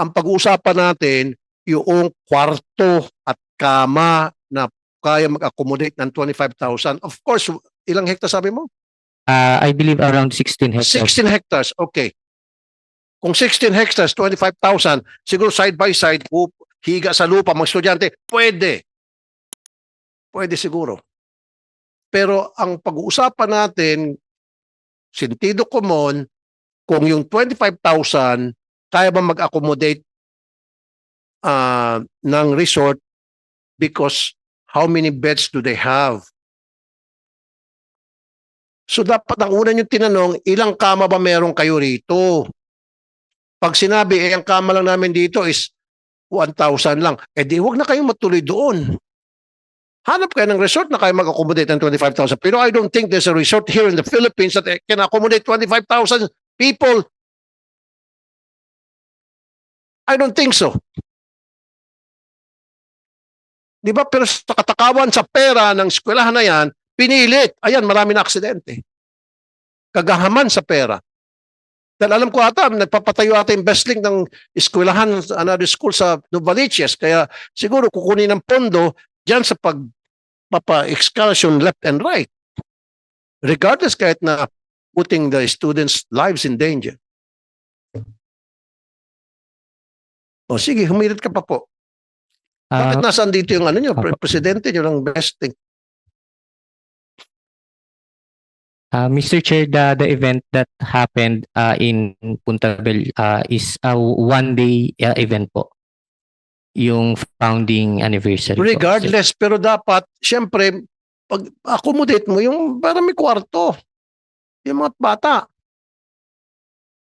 Ang pag-uusapan natin yung kwarto at kama na kaya mag-accommodate ng 25,000. Of course, ilang hectares sabi mo? I believe around 16 hectares. 16 hectares, okay. Kung 16 hectares, 25,000, siguro side by side, higa sa lupa, mga estudyante, pwede. Pwede siguro. Pero ang pag-uusapan natin, sentido common, kung yung 25,000, kaya ba mag-accommodate ng resort because how many beds do they have? So dapat ang una nyo tinanong, ilang kama ba meron kayo rito? Pag sinabi, ang kama lang namin dito is 1,000 lang, di huwag na kayong matuloy doon. Hanap kayo ng resort na kayo mag-accommodate ng 25,000. Pero I don't think there's a resort here in the Philippines that can accommodate 25,000 people. I don't think so. Di ba? Pero sa katakawan sa pera ng eskwelahan na yan, pinilit. Ayan, marami na aksidente. Kagahaman sa pera. Dahil alam ko ata, nagpapatayo ata yung Bestlink ng eskwelahan, another school sa Novaliches. Kaya siguro kukunin ng pondo dyan sa pagpapa-excursion left and right. Regardless kahit na putting the students' lives in danger. O sige, humirit ka pa po. Bakit nasaan dito yung ano nyo, presidente nyo ng Bestlink? Mr. Chair, the event that happened in Puntabel is a one-day event po. Yung founding anniversary. Regardless, pero dapat, syempre, pag-accommodate mo yung para may kwarto. Yung mga bata.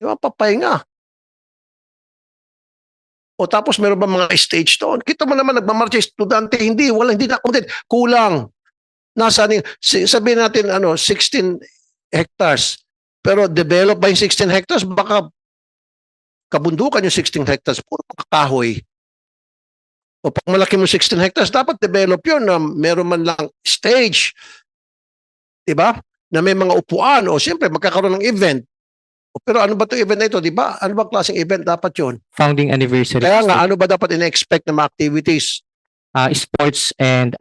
Yung mga papahinga. O tapos meron ba mga stage doon? Kita mo naman, nagmamarcha estudyante, hindi na-accommodate. Kulang. Nasaan sabihin natin 16 hectares. Pero develop ba yung 16 hectares? Baka kabundukan yung 16 hectares. Puro kakahoy. O pag malaki mo 16 hectares, dapat develop yun na meron man lang stage. Diba? Na may mga upuan. O siyempre, magkakaroon ng event. Pero ano ba 'tong event na ito, di ba? Ano ba klaseng event dapat yun? Founding anniversary. Kaya Mr. nga, ano ba dapat in-expect na mga activities? Sports and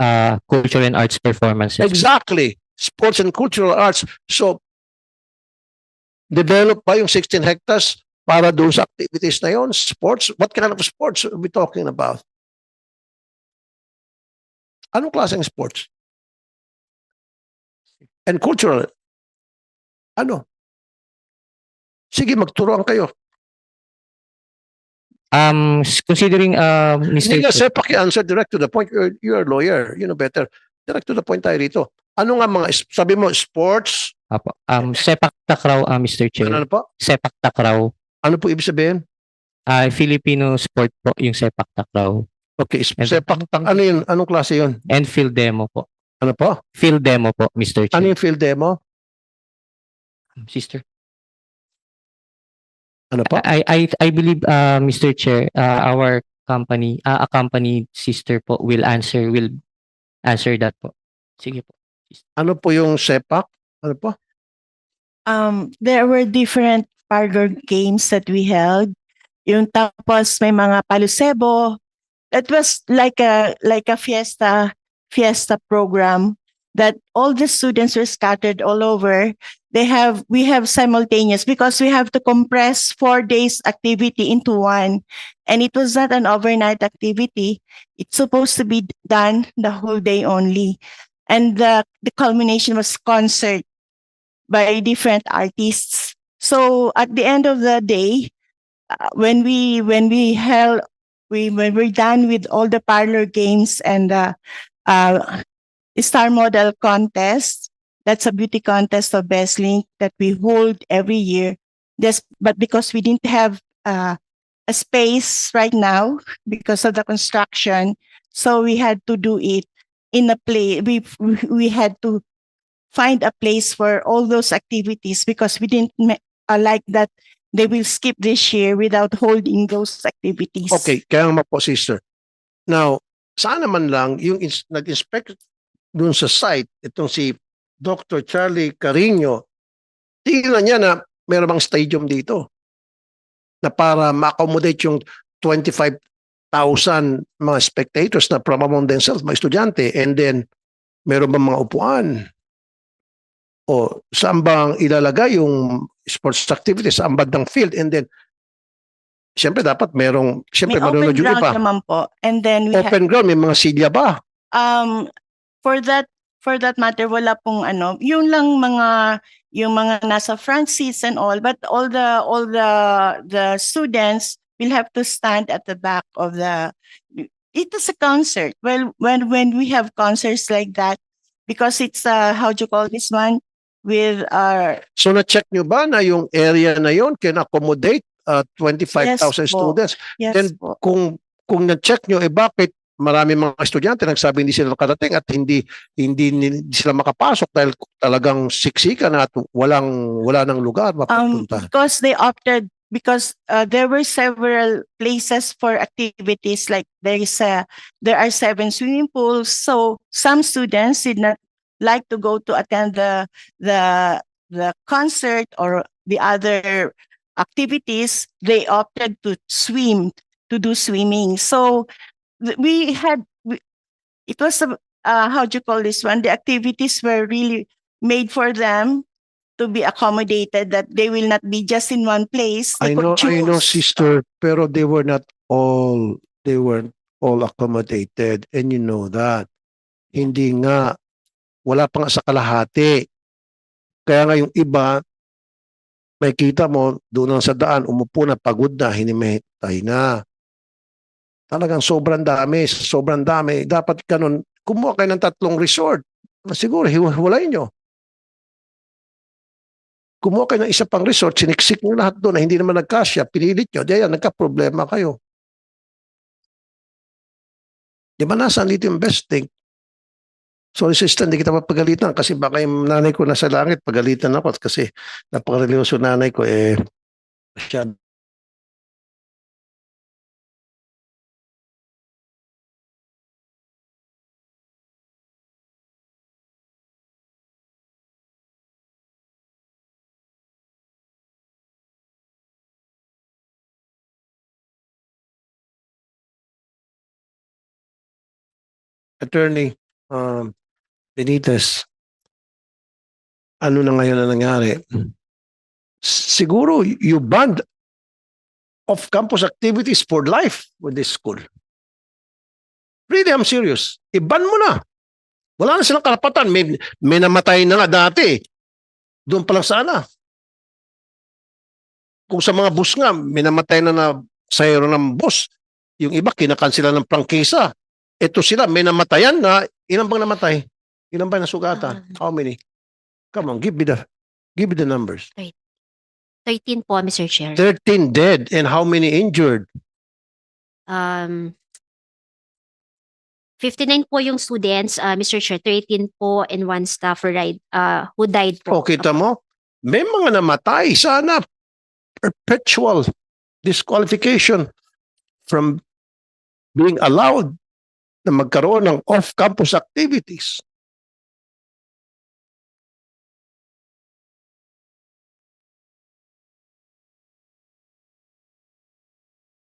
culture and arts performances. Exactly. Sports and cultural arts. So, develop ba yung 16 hectares para doon sa activities na yon? Sports? What kind of sports are we talking about? Anong klaseng sports? And cultural? Ano? Sige, magturuan kayo. Considering Hindi Mr. nga, Chair, sir, paki-answer direct to the point. You're a lawyer. You know better. Direct to the point tayo dito. Ano nga mga, sabi mo, sports? Apo. Sepak takraw, Mr. Chair. Ano po? Sepak takraw. Ano po ibig sabihin? Filipino sport po yung sepak takraw. Okay, And- sepak, ano yun? Anong klase yun? And field demo po. Ano po? Field demo po, Mr. Chair. Ano yung field demo? Sister. Ano po? I believe, Mr. Chair, our company, a company sister po will answer that po. Sige po. Ano po yung sepak? Ano po? There were different parlor games that we held. Yung tapos may mga palusebo. It was like a fiesta program that all the students were scattered all over. We have simultaneous because we have to compress 4 days activity into one. And it was not an overnight activity. It's supposed to be done the whole day only. And the culmination was concert by different artists. So at the end of the day, when we're done with all the parlor games and star model contest, that's a beauty contest of BestLink that we hold every year. But because we didn't have a space right now because of the construction, so we had to do it in a play. We had to find a place for all those activities because we didn't like that they will skip this year without holding those activities. Okay, kaya nga po, sister. Now, sana man lang yung nag-inspect dun sa site, itong si Dr. Charlie Carino, tingnan niya na meron bang stadium dito na para ma-accommodate yung 25,000 mga spectators na from among themselves, mga estudyante, and then meron bang mga upuan? O saan bang ilalagay yung sports activities, saan bandang field, and then siyempre dapat merong, siyempre May open manunod yung ground iba. naman po. And then we Open ground, may mga silya ba? for that matter, wala pong ano, yung mga nasa front seats and all, but all the students will have to stand at the back of it is a concert. Well, when we have concerts like that, because it's how do you call this one, with our So na-check nyo ba na yung area na yon can accommodate 25,000 Yes po. students? yes Then po. kung na-check nyo, bakit marami mga estudyante nagsabi hindi sila nakarating at hindi sila makapasok dahil talagang siksikan at wala nang lugar mapupunta? Because they opted because there were several places for activities, like there are 7 swimming pools, so some students did not like to go to attend the concert or the other activities. They opted to do swimming. So it was how do you call this one? The activities were really made for them to be accommodated, that they will not be just in one place. They I know, could choose. sister, pero they weren't all accommodated, and you know that. Hindi nga, wala pa nga sa kalahati. Kaya nga yung iba, may kita mo, doon lang sa daan, umupo na, pagod na, hinimehitay na. Talagang sobrang dami. Dapat ganun, kumuha kayo ng 3 resort. Siguro, hiwalay nyo. Kumuha kayo ng isa pang resort, siniksik nyo lahat doon na hindi naman nagkasya, pinilit nyo, diyan, nagka-problema kayo. Di ba nasaan dito yung best thing? Sorry sister, hindi kita mapagalitan kasi baka yung nanay ko nasa langit, pagalitan ako kasi napaka-religyoso nanay ko siya Attorney Benitez, ano na ngayon na nangyari? Siguro you banned off-campus activities for life with this school. Really, I'm serious. I-ban mo na. Wala na silang karapatan. May namatay na nga dati. Doon pa lang sana. Kung sa mga bus nga, may namatay na sayro ng bus. Yung iba, kinakansila ng prangkisa. Ito sila, may namatayan na, ilan bang namatay? Ilan ba nasugatan? How many? Come on, give me the numbers. 13 po, Mr. Chair. 13 dead and how many injured? 59 po yung students, Mr. Chair. 13 po and one staff who died po. O, kita mo? May mga namatay. Sana perpetual disqualification from being allowed na magkaroon ng off-campus activities.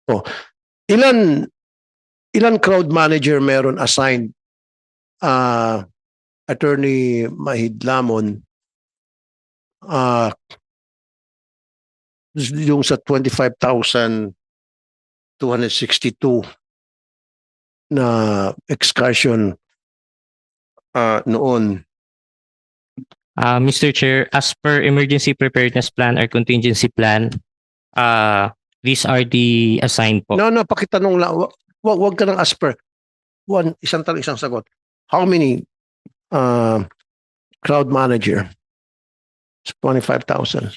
Oh, ilan crowd manager meron assigned Attorney Mahidlamon yung sa 25,262 na excursion noon? Mr. Chair, as per emergency preparedness plan or contingency plan, these are the assigned po. No, pakitanong lang. Wag ka ng as per. Isang tanong, isang sagot. How many crowd manager? It's 25,000.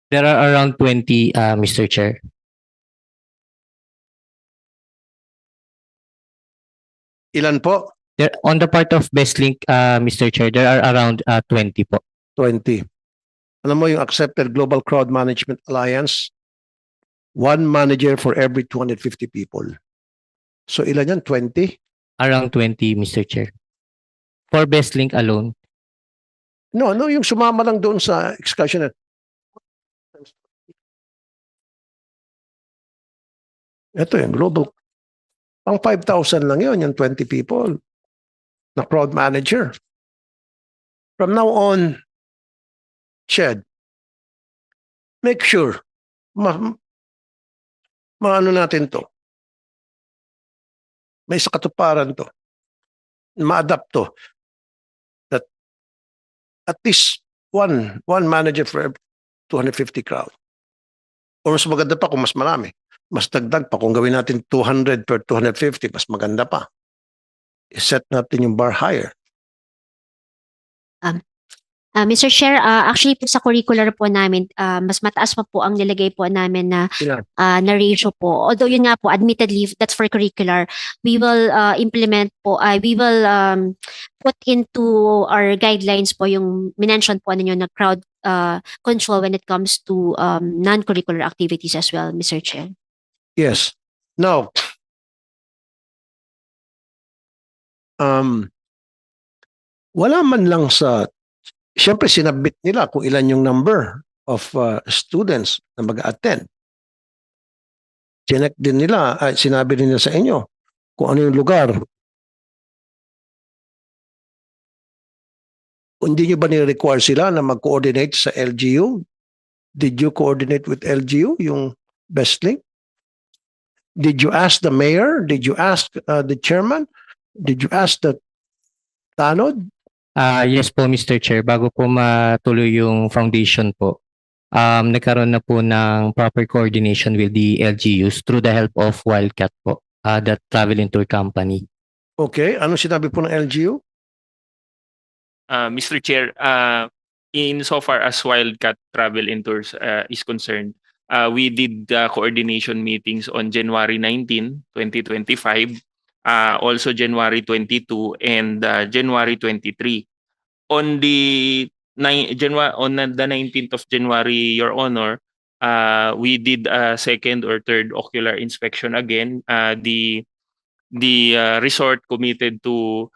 There are around 20, Mr. Chair. Ilan po? On the part of BestLink, Mr. Chair, there are around 20 po. 20. Alam mo yung accepted Global Crowd Management Alliance, one manager for every 250 people. So ilan yan? 20? Around 20, Mr. Chair. For BestLink alone. No, yung sumama lang doon sa excursion. Ito yung global. Pang 5,000 lang yun, yung 20 people na crowd manager. From now on, Ched, make sure maano natin to. May sa katuparan to. Ma-adapt to. That at least one manager for 250 crowd. Or mas maganda pa kung mas marami. Mas dagdag pa kung gawin natin 200 per 250, mas maganda pa. I-set natin yung bar higher. Mr. Chair, actually po sa curricular po namin, mas mataas pa po ang nilagay po namin na Ilan? na ratio po. Although yun nga po, admittedly, that's for curricular. We will implement po, we will put into our guidelines po yung minention po ninyo na crowd control when it comes to non-curricular activities as well, Mr. Chair. Yes. Now, wala man lang sa, siyempre sinabit nila kung ilan yung number of students na mag-attend. Chinek din nila, sinabi din nila sa inyo kung ano yung lugar. Hindi nyo ba ni-require sila na mag-coordinate sa LGU? Did you coordinate with LGU, yung BestLink? Did you ask the mayor? Did you ask the chairman? Did you ask the tanod? Yes po, Mr. Chair. Bago po matuloy yung foundation po, nagkaroon na po ng proper coordination with the LGUs through the help of Wildcat po, that travel and tour company. Okay, ano sinabi po ng LGU? Mr. Chair, in so far as Wildcat Travel and Tours is concerned, we did coordination meetings on January 19, 2025, also January 22, and January 23. On the 19th of January, Your Honor, we did a second or third ocular inspection again. The resort committed to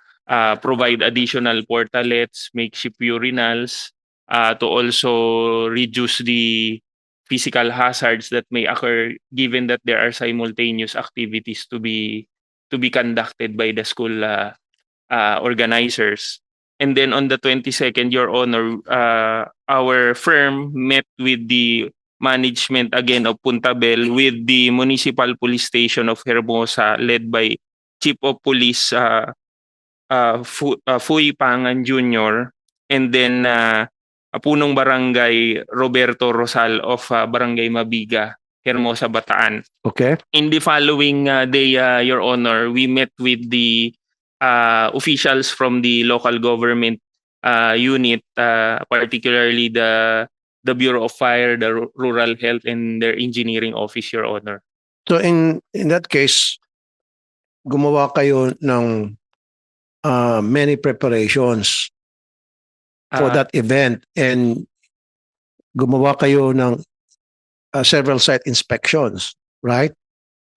provide additional portalets, makeshift urinals, to also reduce the physical hazards that may occur given that there are simultaneous activities to be conducted by the school organizers. And then on the 22nd, Your Honor, our firm met with the management again of Puntabel with the Municipal Police Station of Hermosa led by Chief of Police Fuy Pangan Jr. and then Punong Barangay Roberto Rosal of Barangay Mabiga, Hermosa, Bataan. Okay? In the following day, Your Honor, we met with the officials from the local government unit, particularly the Bureau of Fire, the Rural Health, and their engineering office, Your Honor. So in that case, gumawa kayo ng many preparations for Uh, that event and gumawa kayo ng several site inspections, right?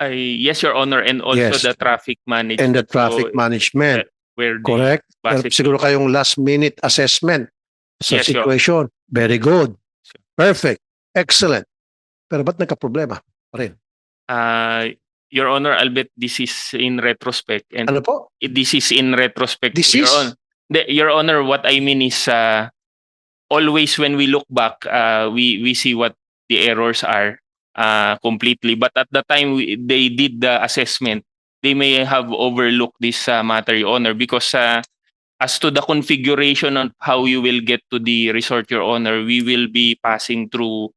Yes, Your Honor, and also Yes. the traffic management. And the traffic So, management, where they correct? Pero basically- siguro kayong last minute assessment sa Yes, Your- situation. Very good. Perfect. Excellent. Pero ba't nagka-problema pa rin? Your Honor, albeit this is in retrospect, and Ano po? this is in retrospect. This Your is- Honor. Your Honor, what I mean is always when we look back, we see what the errors are completely. But at the time they did the assessment, they may have overlooked this matter, Your Honor, because as to the configuration of how you will get to the resort, Your Honor, we will be passing through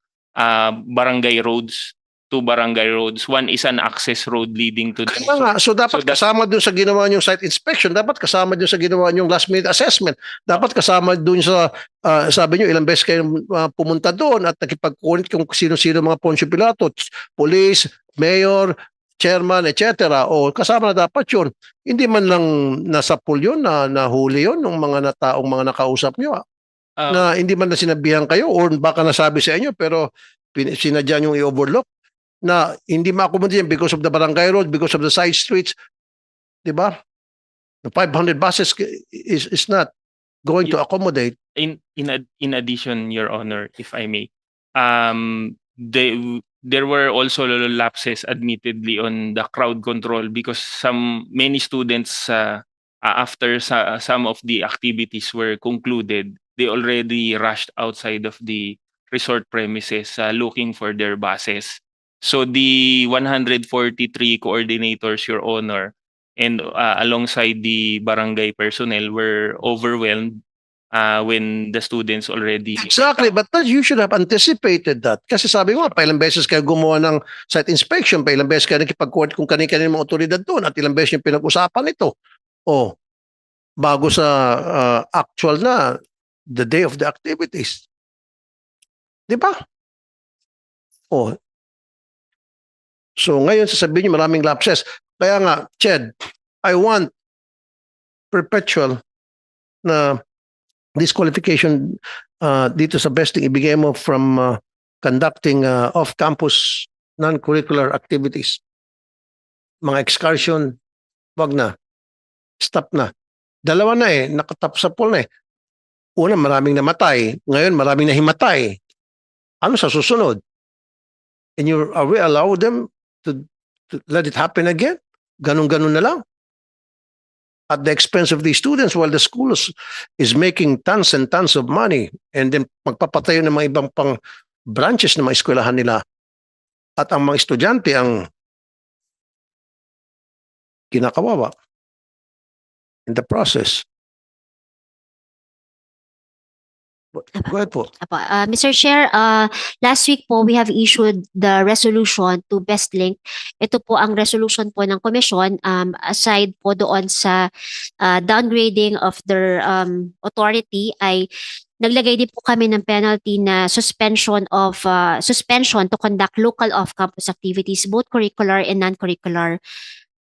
barangay roads. Two barangay roads. One is an access road leading to the Kaya nga, so dapat So that- kasama dun sa ginawa niyong site inspection, dapat kasama dun sa ginawa niyong last minute assessment, dapat kasama dun sa, sabi niyo, ilang beses kayo pumunta doon at nakipagkunit kung sino-sino mga Poncio Pilato, police, mayor, chairman, etc. O kasama na dapat yun. Hindi man lang nasa pool yun, nahuli yun ng mga taong mga nakausap niyo. Na hindi man na sinabihan kayo or baka nasabi sa inyo pero sinadya niyong i-overlook na hindi ma-accommodate yan because of the barangay road, because of the side streets. Diba? The 500 buses is not going to accommodate. in addition, Your Honor, if I may, there were also lapses admittedly on the crowd control because many students after some of the activities were concluded, they already rushed outside of the resort premises looking for their buses. So the 143 coordinators, Your Honor, and alongside the barangay personnel were overwhelmed when the students already... Exactly, but you should have anticipated that. Kasi sabi mo, pa ilang beses kayo gumawa ng site inspection, pa ilang beses kayo nakipag-court kung kanina mga otoridad doon at ilang beses yung pinag-usapan ito. O, bago sa actual na, the day of the activities. Di ba? O, so ngayon sasabihin niyo maraming lapses. Kaya nga, Ched, I want perpetual na disqualification dito sa besting ibigay mo from conducting off-campus non-curricular activities. Mga excursion, wag na. Stop na. Dalawa na nakatapos sa pool na Una, maraming namatay. Ngayon, maraming nahimatay. Ano sa susunod? And are we allow them to let it happen again? Ganun-ganun na lang. At the expense of the students while the school is making tons and tons of money and then magpapatayo ng mga ibang pang branches ng mga eskwelahan nila. At ang mga estudyante ang kinakawawa in the process. Go ahead po. Apo, Mr. Chair, last week po we have issued the resolution to Best Link. Ito po ang resolution po ng commission aside po doon sa downgrading of their authority ay naglagay din po kami ng penalty na suspension to conduct local off-campus activities, both curricular and non-curricular,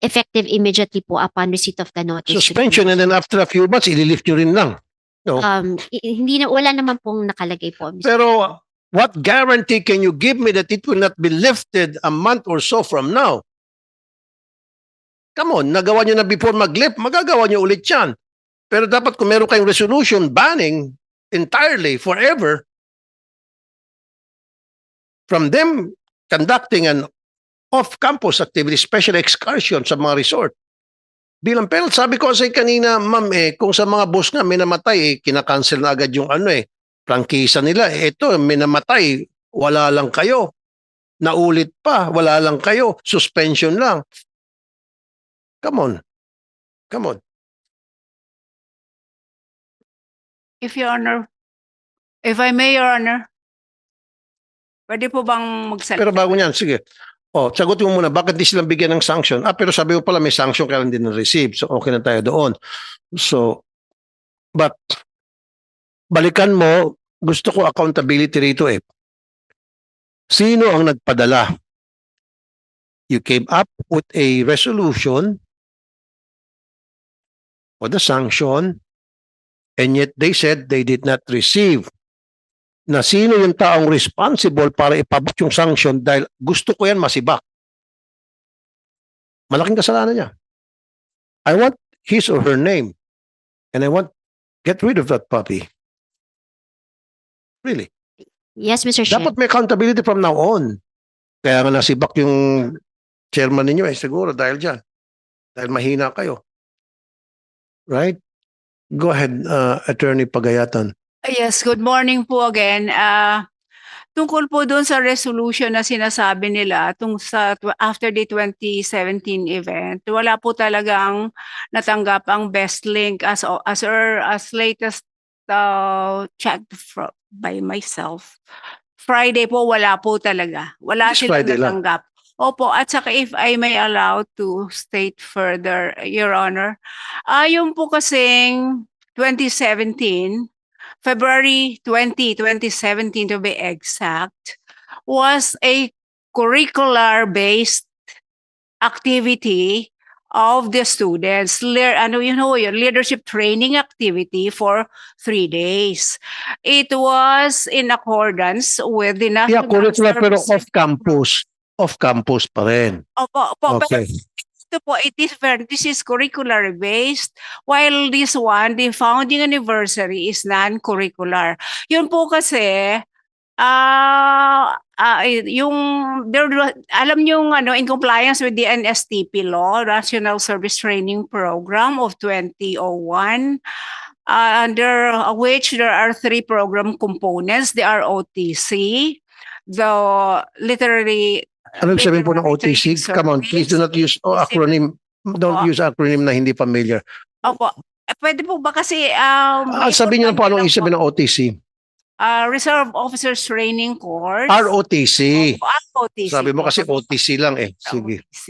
effective immediately po upon receipt of the notice. Suspension and then after a few months, ililift nyo rin lang. No. Wala naman pong nakalagay po. Mr. Pero what guarantee can you give me that it will not be lifted a month or so from now? Come on, nagawa nyo na before mag-lift, magagawa nyo ulit yan. Pero dapat kung meron kayong resolution banning entirely, forever, from them conducting an off-campus activity, special excursion sa mga resort. Bilang penalty, sabi ko sa kanina, ma'am, kung sa mga boss nga may namatay, kinakancel na agad yung prangkisa nila. Ito, may namatay, wala lang kayo. Naulit pa, wala lang kayo. Suspension lang. Come on. Come on. If Your Honor, if I may, Your Honor, pwede po bang magsalita? Pero bago niyan, sige. Sagutin mo muna, bakit di silang bigyan ng sanction? Pero sabi mo pala may sanction kaya hindi na-receive. So, okay na tayo doon. So, but, balikan mo, gusto ko accountability rito Sino ang nagpadala? You came up with a resolution for the sanction, and yet they said they did not receive. Na sino yung taong responsible para ipabot yung sanction dahil gusto ko yan masibak. Malaking kasalanan niya. I want his or her name and I want get rid of that puppy. Really. Yes, Mr. Chair. Dapat may accountability from now on. Kaya nga nasibak yung chairman ninyo siguro dahil dyan. Dahil mahina kayo. Right? Go ahead, Attorney Pagayatan. Yes, good morning po again. Tungkol po doon sa resolution na sinasabi nila after the 2017 event, wala po talagang natanggap ang BestLink as latest checked by myself. Friday po wala po talaga. Wala This silang Friday lang. natanggap. Opo, at saka if I may allow to state further, Your Honor, yung po kasing 2017, February 20, 2017 to be exact, was a curricular-based activity of the students. Your leadership training activity for 3 days. It was in accordance with the Yeah, National curricular pero Service- off-campus. Off-campus pa rin. Opo, Okay. ito po, this is curricular based, while this one, the founding anniversary is non-curricular. Yun po kasi, alam nyo, in compliance with the NSTP law, National Service Training Program of 2001, under which there are 3 program components. The ROTC, the literary Ano yung sabihin po ng OTC? Come on, please do not use acronym. Don't use acronym na hindi familiar. Opo. Pwede po ba kasi Sabihin niyo na po anong isabihin ng OTC. Reserve Officers Training Course. ROTC. Opo, ROTC. Sabi mo kasi OTC lang Sige. OTC.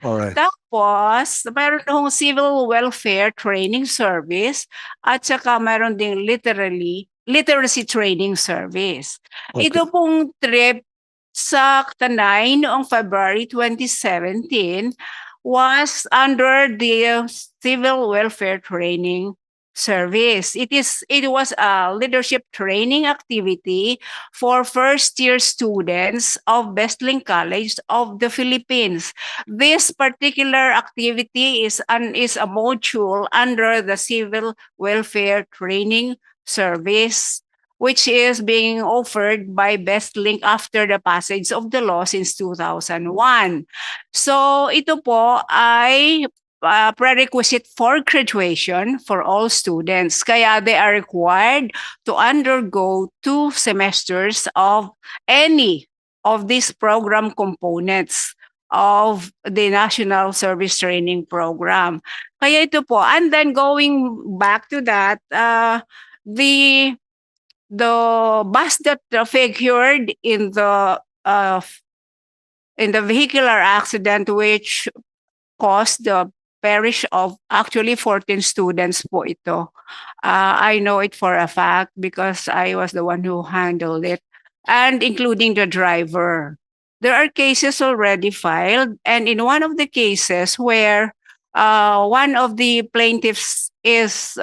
Alright. Tapos, mayroon akong Civil Welfare Training Service at saka mayroon ding Literacy Training Service. Okay. Ito pong trip sa Tanay noong February 2017 was under the Civil Welfare Training Service. It was a leadership training activity for first-year students of BestLink College of the Philippines. This particular activity is a module under the Civil Welfare Training Service, which is being offered by BestLink after the passage of the law since 2001. So ito po ay prerequisite for graduation for all students. Kaya they are required to undergo 2 semesters of any of these program components of the National Service Training Program. Kaya ito po, and then going back to that, the bus that figured in the vehicular accident which caused the perish of actually 14 students po ito. I know it for a fact because I was the one who handled it, and including the driver. There are cases already filed, and in one of the cases where one of the plaintiffs is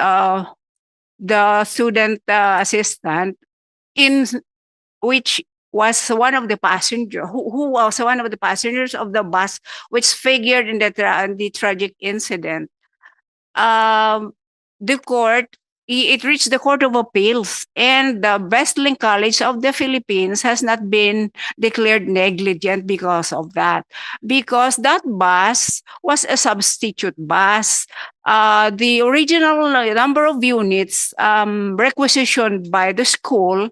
the student assistant, in which was one of the passenger who was one of the passengers of the bus which figured in the tragic incident. the court, it reached the Court of Appeals, and the Wesleyan College of the Philippines has not been declared negligent because of that. Because that bus was a substitute bus. The original number of units requisitioned by the school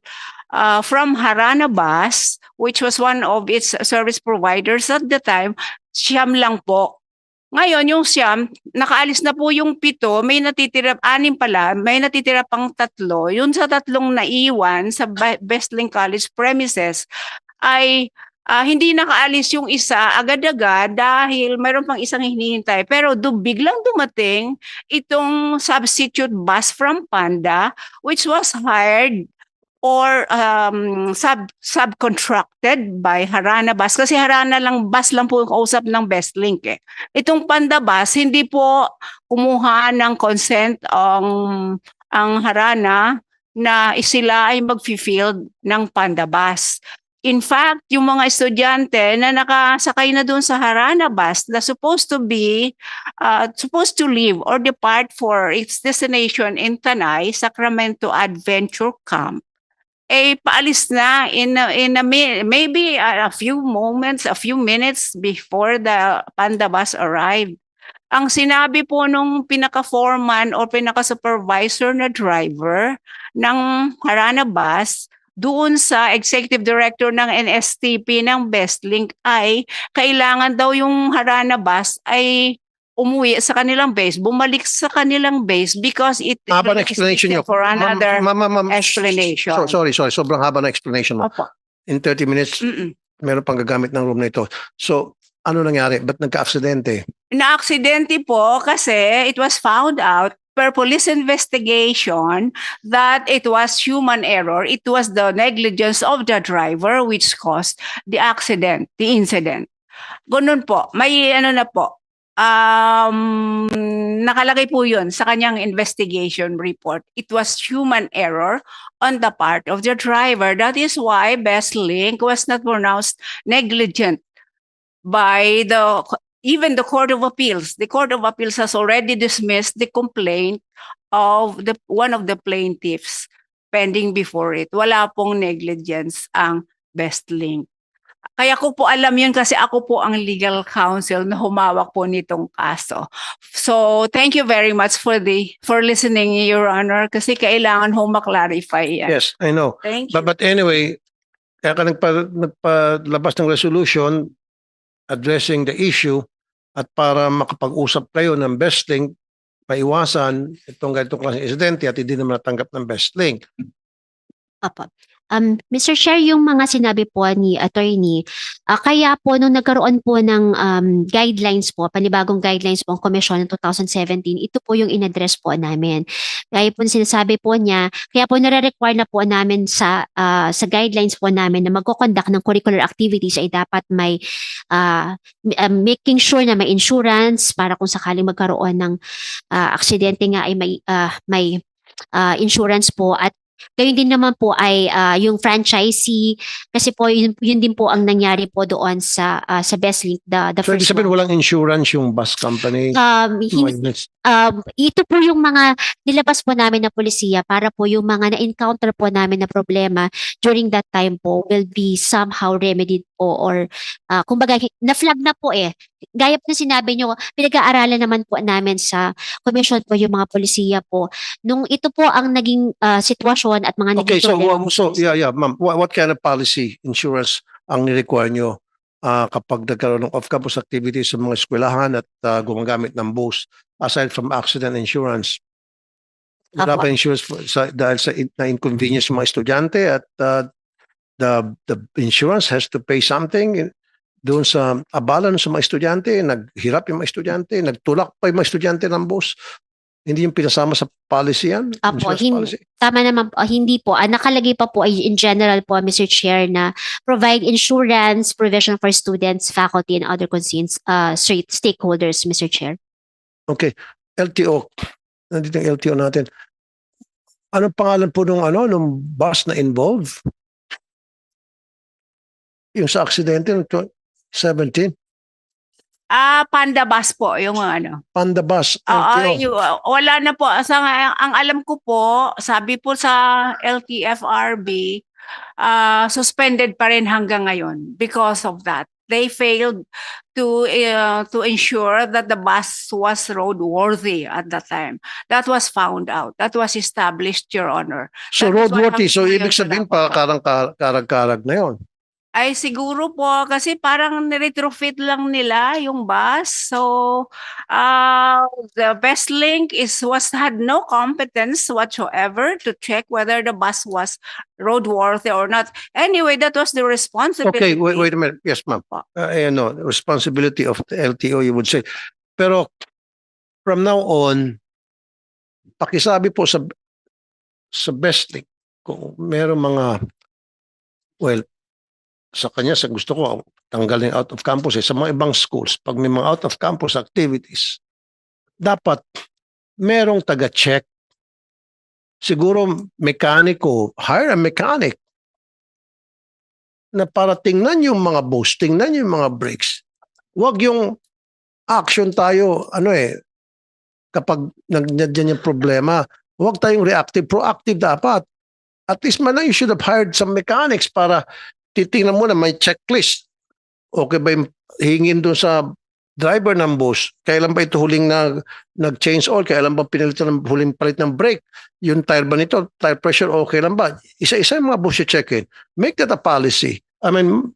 from Harana Bus, which was one of its service providers at the time, siyam lang po. Ngayon, yung siyam, nakaalis na po yung 7, may natitira, 6 pala, may natitira pang 3. Yun sa 3 naiwan sa Wesleyan College premises ay hindi nakaalis yung isa agad-agad dahil mayroon pang isang hinihintay. Pero biglang dumating itong substitute bus from Panda, which was hired or subcontracted by Harana Bus, kasi Harana lang bus lang po yung kausap ng Bestlink eh. Itong Panda Bus, hindi po kumuha ng consent ang Harana na sila ay mag-field ng Panda Bus. In fact, yung mga estudyante na nakasakay na doon sa Harana Bus na supposed to leave or depart for its destination in Tanay, Sacramento Adventure Camp, paalis na maybe a few minutes before the Panda Bus arrived. Ang sinabi po nung pinaka-foreman o pinaka-supervisor na driver ng Harana Bus doon sa executive director ng NSTP ng Bestlink ay kailangan daw yung Harana Bus ay umuwi sa kanilang base, bumalik sa kanilang base because it Haba na explanation nyo. for another explanation. Sorry. Sobrang haba na explanation mo. Opo. In 30 minutes, meron pang gagamit ng room na ito. So, ano nangyari? Ba't nagka-aksidente? Na-aksidente po kasi it was found out per police investigation that it was human error. It was the negligence of the driver which caused the accident, the incident. Ganun po. May na po. Nakalagay po yun sa kanyang investigation report. It was human error on the part of the driver. That is why Bestlink was not pronounced negligent by even the Court of Appeals. The Court of Appeals has already dismissed the complaint of one of the plaintiffs pending before it. Wala pong negligence ang Bestlink. Kaya ko po alam yun kasi ako po ang legal counsel na humawak po nitong kaso. So, thank you very much for listening, Your Honor, kasi kailangan ho maklarify yan. Yes, I know. Thank you. But anyway, kaya ka nagpalabas ng resolution addressing the issue at para makapag-usap kayo ng Bestlink, maiwasan itong ganitong klaseng insidente at hindi naman natanggap ng Bestlink. Opo. Mr. Chair, yung mga sinabi po ni attorney, kaya po nung nagkaroon po ng guidelines po, panibagong guidelines po ang komisyon ng 2017, ito po yung in-address po namin. Kaya po sinasabi po niya, kaya po nare-require na po namin sa guidelines po namin na magko-conduct ng curricular activities ay dapat may making sure na may insurance para kung sakaling magkaroon ng aksidente nga ay may insurance po, at gayon din naman po ay yung franchisee, kasi po yun din po ang nangyari po doon sa Bestlink, the So, ibig first sabihin one. walang insurance yung bus company? Ito po yung mga nilabas po namin na polisiya para po yung mga na-encounter po namin na problema during that time po will be somehow remedied po, or kumbaga na-flag na po eh. Gaya po na sinabi nyo, pinag-aaralan naman po namin sa commission po yung mga polisiya po. Nung ito po ang naging sitwasyon at mga Okay, naging problema po. ma'am, what kind of policy insurance ang ni-require nyo kapag nagkaroon ng off-campus activities sa mga eskwelahan at gumagamit ng bus aside from accident insurance? Wala Apo. ba insurance dahil sa na-inconvenience ng mga estudyante at the insurance has to pay something doon sa abala sa mga estudyante, naghirap yung mga estudyante, nagtulak pa yung mga estudyante ng bus? Hindi yung pinasama sa policy yan? Apo, Insurance policy? tama naman po, hindi po. Nakalagay pa po ay in general po, Mr. Chair, na provide insurance provision for students, faculty, and other concerns, stakeholders, Mr. Chair. Okay. LTO. Nandito yung LTO natin. Anong pangalan po nung bus na involved? Yung sa aksidente ng 17? Panda bus po, yung ano. Panda Bus, Oo, LTO. wala na po. Ang alam ko po, sabi po sa LTFRB, suspended pa rin hanggang ngayon because of that. They failed to ensure that the bus was roadworthy at that time. That was found out. That was established, Your Honor. So That is what roadworthy, so happened ibig ngayon sabihin wala pa karag-karag na yon. Ay siguro po kasi parang retrofit lang nila yung bus. So the best link had no competence whatsoever to check whether the bus was roadworthy or not. Anyway, that was the Okay, responsibility. wait a minute. Yes, ma'am. No, responsibility of the LTO, you would say. Pero from now on, pakisabi po sa best link kung meron mga, well, sa kanya, sa gusto ko, tanggalin out of campus. Sa mga ibang schools, pag may mga out of campus activities, dapat merong taga-check. Siguro, mekaniko, hire a mechanic na para tingnan yung mga bus, tingnan yung mga brakes. Huwag yung action tayo, kapag nandiyan yung problema, huwag tayong reactive, proactive dapat. At least man lang, you should have hired some mechanics para titingnan mo na may checklist. Okay ba yung hingin doon sa driver ng bus? Kailan ba ito huling nag-change oil? Kailan ba pinalitan ng huling palit ng brake? Yung tire ba nito? Tire pressure okay lang ba? Isa-isa yung mga bus yung check-in. Make that a policy. I mean,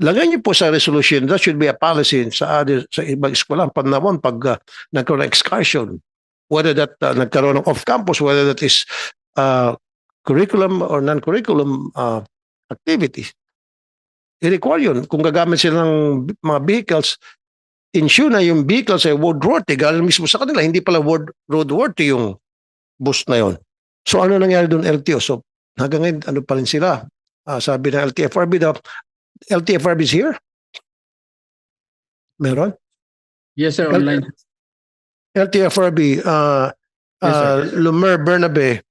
lagay niyo po sa resolution, that should be a policy sa ibang eskwela. Panahon pag nagkaroon ng excursion. Whether that nagkaroon ng off-campus, whether that is curriculum or non-curriculum activities. I-require yun. Kung gagamit sila ng mga vehicles, ensure na yung vehicles ay roadworthy. Galing mismo sa kanila, hindi pala roadworthy yung bus na yun. So ano nangyari doon LTO? So hanggang ngayon, ano pa rin sila? Sabi ng LTFRB, LTFRB is here? Meron? Yes, sir. Online. LTFRB, Lumer Bernabe,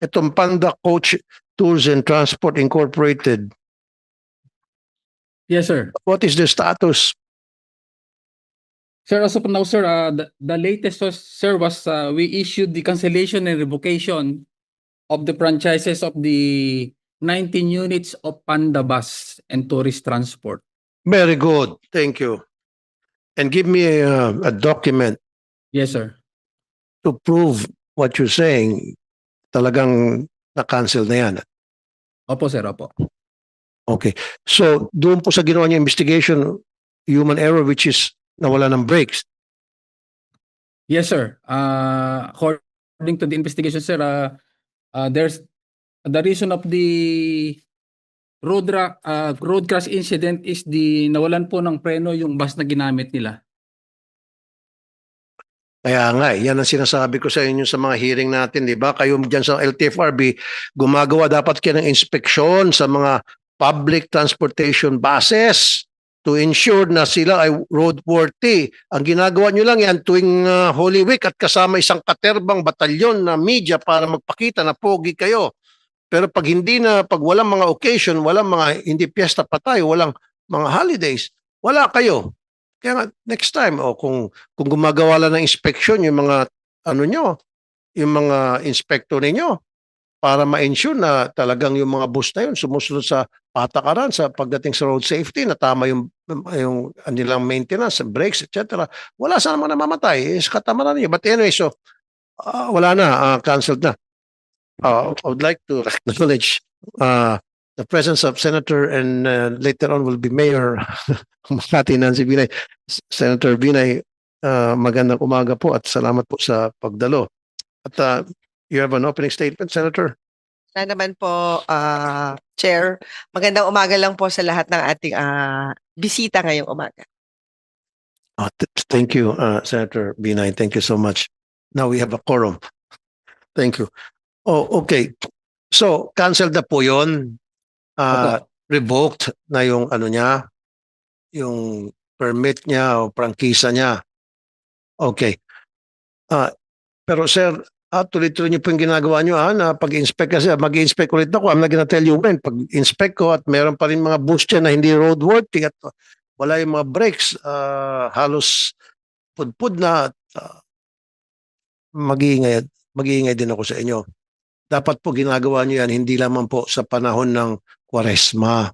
itong Panda Coach Tours and Transport Incorporated. Yes, sir. What is the status? Sir, as of now, sir, the latest, sir, was we issued the cancellation and revocation of the franchises of the 19 units of Panda Bus and Tourist Transport. Very good. Thank you. And give me a document Yes, sir. to prove what you're saying. Talagang na-cancel na yan. Opo, sir, opo. Okay. So, doon po sa ginawa niyo investigation, human error which is nawala ng brakes. Yes, sir. According to the investigation, sir, there's the reason of the road crash incident is the nawalan po ng preno yung bus na ginamit nila. Kaya nga, yan ang sinasabi ko sa inyo sa mga hearing natin, di ba? Kayo dyan sa LTFRB, gumagawa dapat kayo ng inspeksyon sa mga public transportation buses to ensure na sila ay roadworthy. Ang ginagawa nyo lang yan tuwing Holy Week at kasama isang katerbang batalyon na media para magpakita na pogi kayo. Pero pag walang mga occasion, walang mga, hindi piyesta pa tayo, walang mga holidays, wala kayo. Kaya nga, next time, kung gumagawa lang ng inspection yung mga, yung mga inspector ninyo, para ma-ensure na talagang yung mga bus na yun sumusunod sa patakaran sa pagdating sa road safety, na tama yung nilang maintenance, brakes, etc. Wala sana naman namamatay. Sa katamaran niyo. But anyway, so, wala na, canceled na. I would like to acknowledge the presence of Senator and later on will be Mayor Makati Nancy Binay. Senator Binay, magandang umaga po at salamat po sa pagdalo. At you have an opening statement, Senator? Na naman po, Chair. Magandang umaga lang po sa lahat ng ating bisita ngayong umaga. Thank you, Senator Binay. Thank you so much. Now we have a quorum. Thank you. Oh, okay. So, canceled na po yun. Revoked na yung niya, yung permit niya o prangkisa niya. Okay. Pero sir, tuloy-tuloy niyo po yung ginagawa niyo na pag-inspect kasi mag-inspect ulit ako. I'm not gonna tell you when. Pag-inspect ko at meron pa rin mga bus dyan na hindi roadworthy at wala yung mga brakes, halos pudpud na at mag-iingay din ako sa inyo. Dapat po ginagawa nyo yan, hindi lamang po sa panahon ng Kwaresma.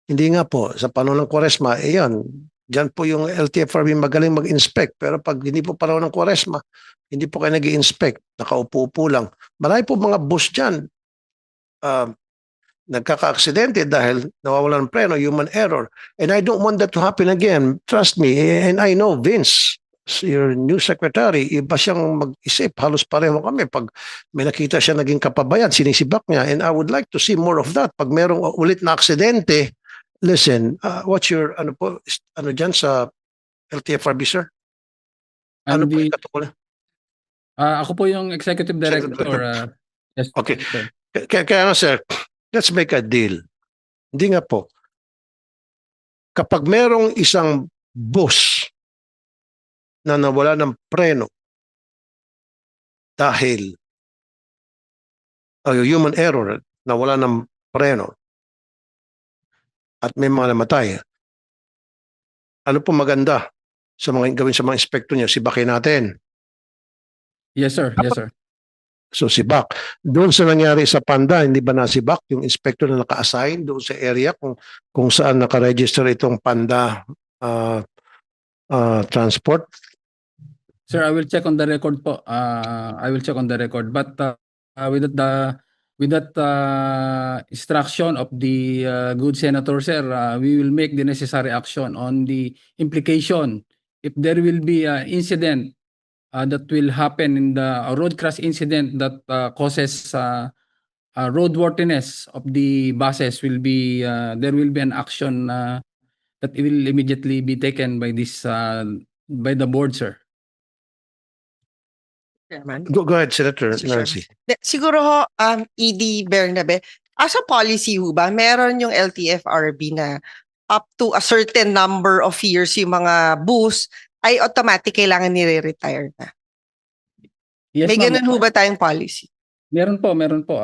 Hindi nga po, sa panahon ng Kwaresma, yan, dyan po yung LTFRB magaling mag-inspect. Pero pag hindi po panahon ng Kwaresma, hindi po kayo nag-i-inspect, nakaupo-upo lang. Marami po mga bus dyan, nagkaka-aksidente dahil nawawalan ng preno, human error. And I don't want that to happen again. Trust me, and I know Vince, your new secretary, iba siyang mag-isip. Halos pareho kami. Pag may nakita siya naging kapabayan, sinisibak niya. And I would like to see more of that. Pag merong ulit na aksidente, listen, what's your, ano dyan sa LTFRB, sir? Ano I'm po the, yung katukolan? ako po yung executive director. Yes, Okay. sir. Kaya nga, sir, let's make a deal. Hindi nga po. Kapag merong isang bus na nawala ng preno dahil human error, nawala ng preno at may mga namatay, ano po maganda sa mga gawin sa mga inspektor niyo? Sibakin natin. Yes, sir. Yes, sir. So sibak. Doon sa nangyari sa Panda, hindi ba nasibak yung inspector na naka-assign doon sa area kung saan naka-register itong Panda transport? Sir, I will check on the record po. I will check on the record. But with that instruction of the good senator, sir, we will make the necessary action on the implication if there will be an incident that will happen in the road crash incident that causes roadworthiness of the buses will be there will be an action that will immediately be taken by this by the board, sir. Chairman. Go ahead, Senator Mr. Chairman. Nancy. Siguro ho, ED Bernabe, as a policy ho ba, meron yung LTFRB na up to a certain number of years yung mga bus ay automatic kailangan nire-retire na. Yes, May ma'am. ganun ho ba tayong policy? Meron po, meron po.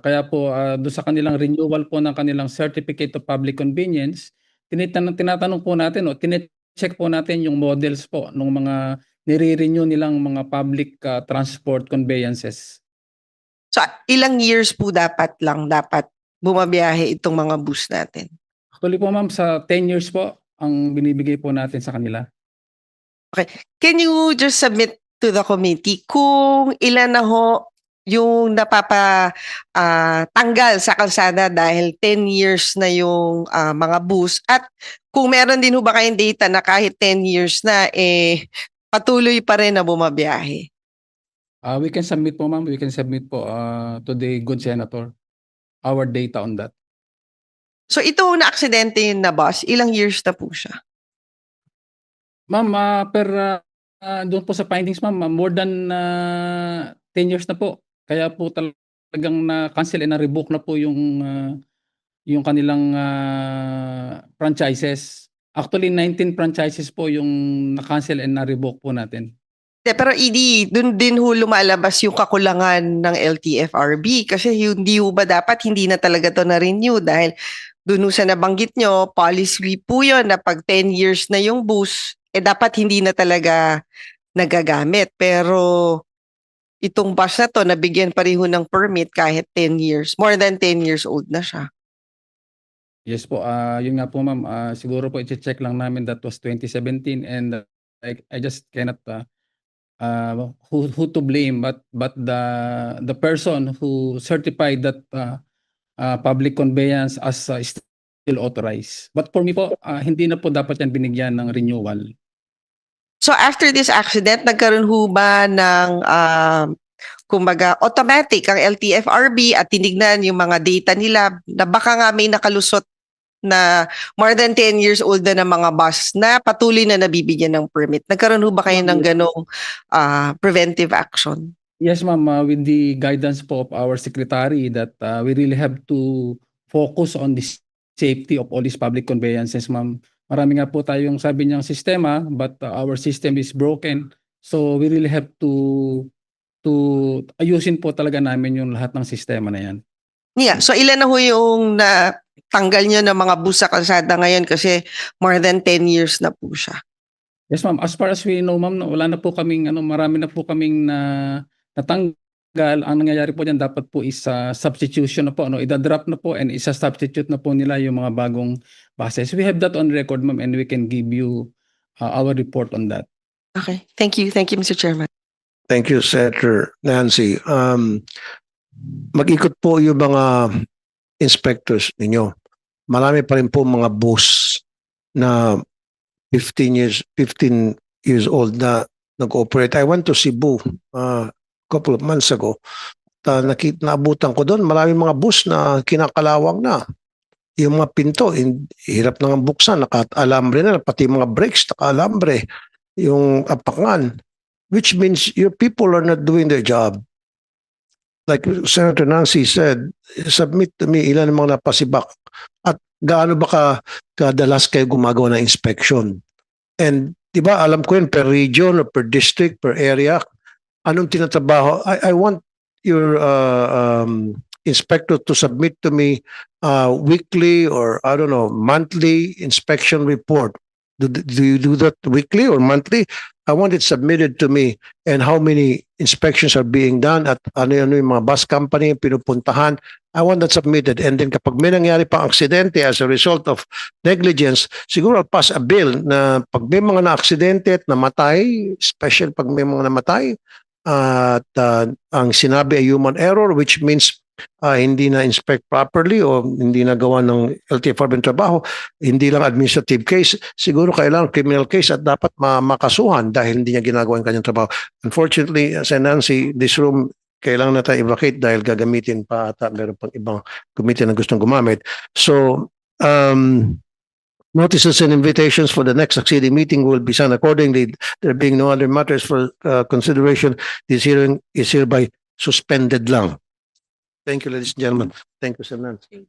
Kaya po doon sa kanilang renewal po ng kanilang Certificate of Public Convenience, tinatanong po natin o tine-check po natin yung models po ng mga nire-renew nilang mga public transport conveyances. So ilang years po dapat bumabiyahe itong mga bus natin? Actually po ma'am, sa 10 years po ang binibigay po natin sa kanila. Can you just submit to the committee kung ilan na ho yung tanggal sa kalsada dahil 10 years na yung mga bus, at kung meron din ho ba kayong data na kahit 10 years na patuloy pa rin na bumabiyahe? We can submit po ma'am, we can submit po to the good senator our data on that. So ito na aksidente yun na bus, ilang years na po siya? Ma'am, doon po sa findings ma'am, more than 10 years na po. Kaya po talagang na-cancel and na-revoke na po yung kanilang franchises. Actually, 19 franchises po yung na-cancel and na-revoke po natin. Pero ED, dun din ho lumalabas yung kakulangan ng LTFRB kasi hindi ho ba dapat hindi na talaga to na-renew dahil dun ho sa nabanggit nyo, policy po yun na pag 10 years na yung bus, dapat hindi na talaga nagagamit. Pero itong bus na to, nabigyan pa rin ho ng permit kahit 10 years, more than 10 years old na siya. Yes po, yun nga po ma'am, siguro po i-check lang namin that was 2017 and I just cannot who to blame but the person who certified that public conveyance as still authorized. But for me po, hindi na po dapat yan binigyan ng renewal. So after this accident, nagkaroon ho ba ng kumbaga automatic ang LTFRB at tinignan yung mga data nila na baka nga may nakalusot na more than 10 years old na ng mga bus na patuloy na nabibigyan ng permit? Nagkaroon ho ba kayo ng ganong preventive action? Yes ma'am, with the guidance po of our secretary that we really have to focus on the safety of all these public conveyances ma'am. Marami nga po tayong sabi niyang sistema but our system is broken. So we really have to ayusin po talaga namin yung lahat ng sistema na yan. Yeah, so ilan na ho yung tanggal nyo ng mga bus sa kalsada ngayon kasi more than 10 years na po siya. Yes, ma'am. As far as we know, ma'am, no, wala na po kaming, marami na po kaming natanggal. Ang nangyayari po dyan, dapat po is substitution na po. Ida-drop na po and isa-substitute na po nila yung mga bagong buses. We have that on record, ma'am, and we can give you our report on that. Okay. Thank you. Thank you, Mr. Chairman. Thank you, Senator Nancy. Mag-ikot po yung mga inspectors ninyo. Marami pa rin po mga bus na 15 years old na nag-operate. I went to Cebu couple of months ago. Naabutan ko doon, maraming mga bus na kinakalawang na. Yung mga pinto, hirap na nga buksan, naka-alambre na, pati mga brakes, naka-alambre. Yung apakan, which means your people are not doing their job. Like Senator Nancy said, submit to me ilan ang mga napasibak at gaano ba kadalas kayo gumagawa ng inspection. And di ba, alam ko yun per region or per district, per area, anong tinatrabaho? I want your inspector to submit to me weekly or I don't know, monthly inspection report. Do you do that weekly or monthly? I want it submitted to me and how many inspections are being done at ano yung mga bus company pinupuntahan. I want that submitted. And then kapag may nangyari pang aksidente as a result of negligence, siguro I'll pass a bill na pag may mga na-aksidente at namatay, special pag may mga namatay, at ang sinabi ay human error, which means hindi na inspect properly o hindi na gawa ng LTFRB ng trabaho, hindi lang administrative case, siguro kailangan criminal case at dapat makasuhan dahil hindi niya ginagawa ang kanyang trabaho. Unfortunately, Nancy, this room kailangan na tayo evacuate dahil gagamitin pa ata meron pang ibang committee na gustong gumamit. So, notices and invitations for the next succeeding meeting will be signed accordingly. There being no other matters for consideration, this hearing is hereby suspended lang. Thank you, ladies and gentlemen. Thank you, Sir Nancy.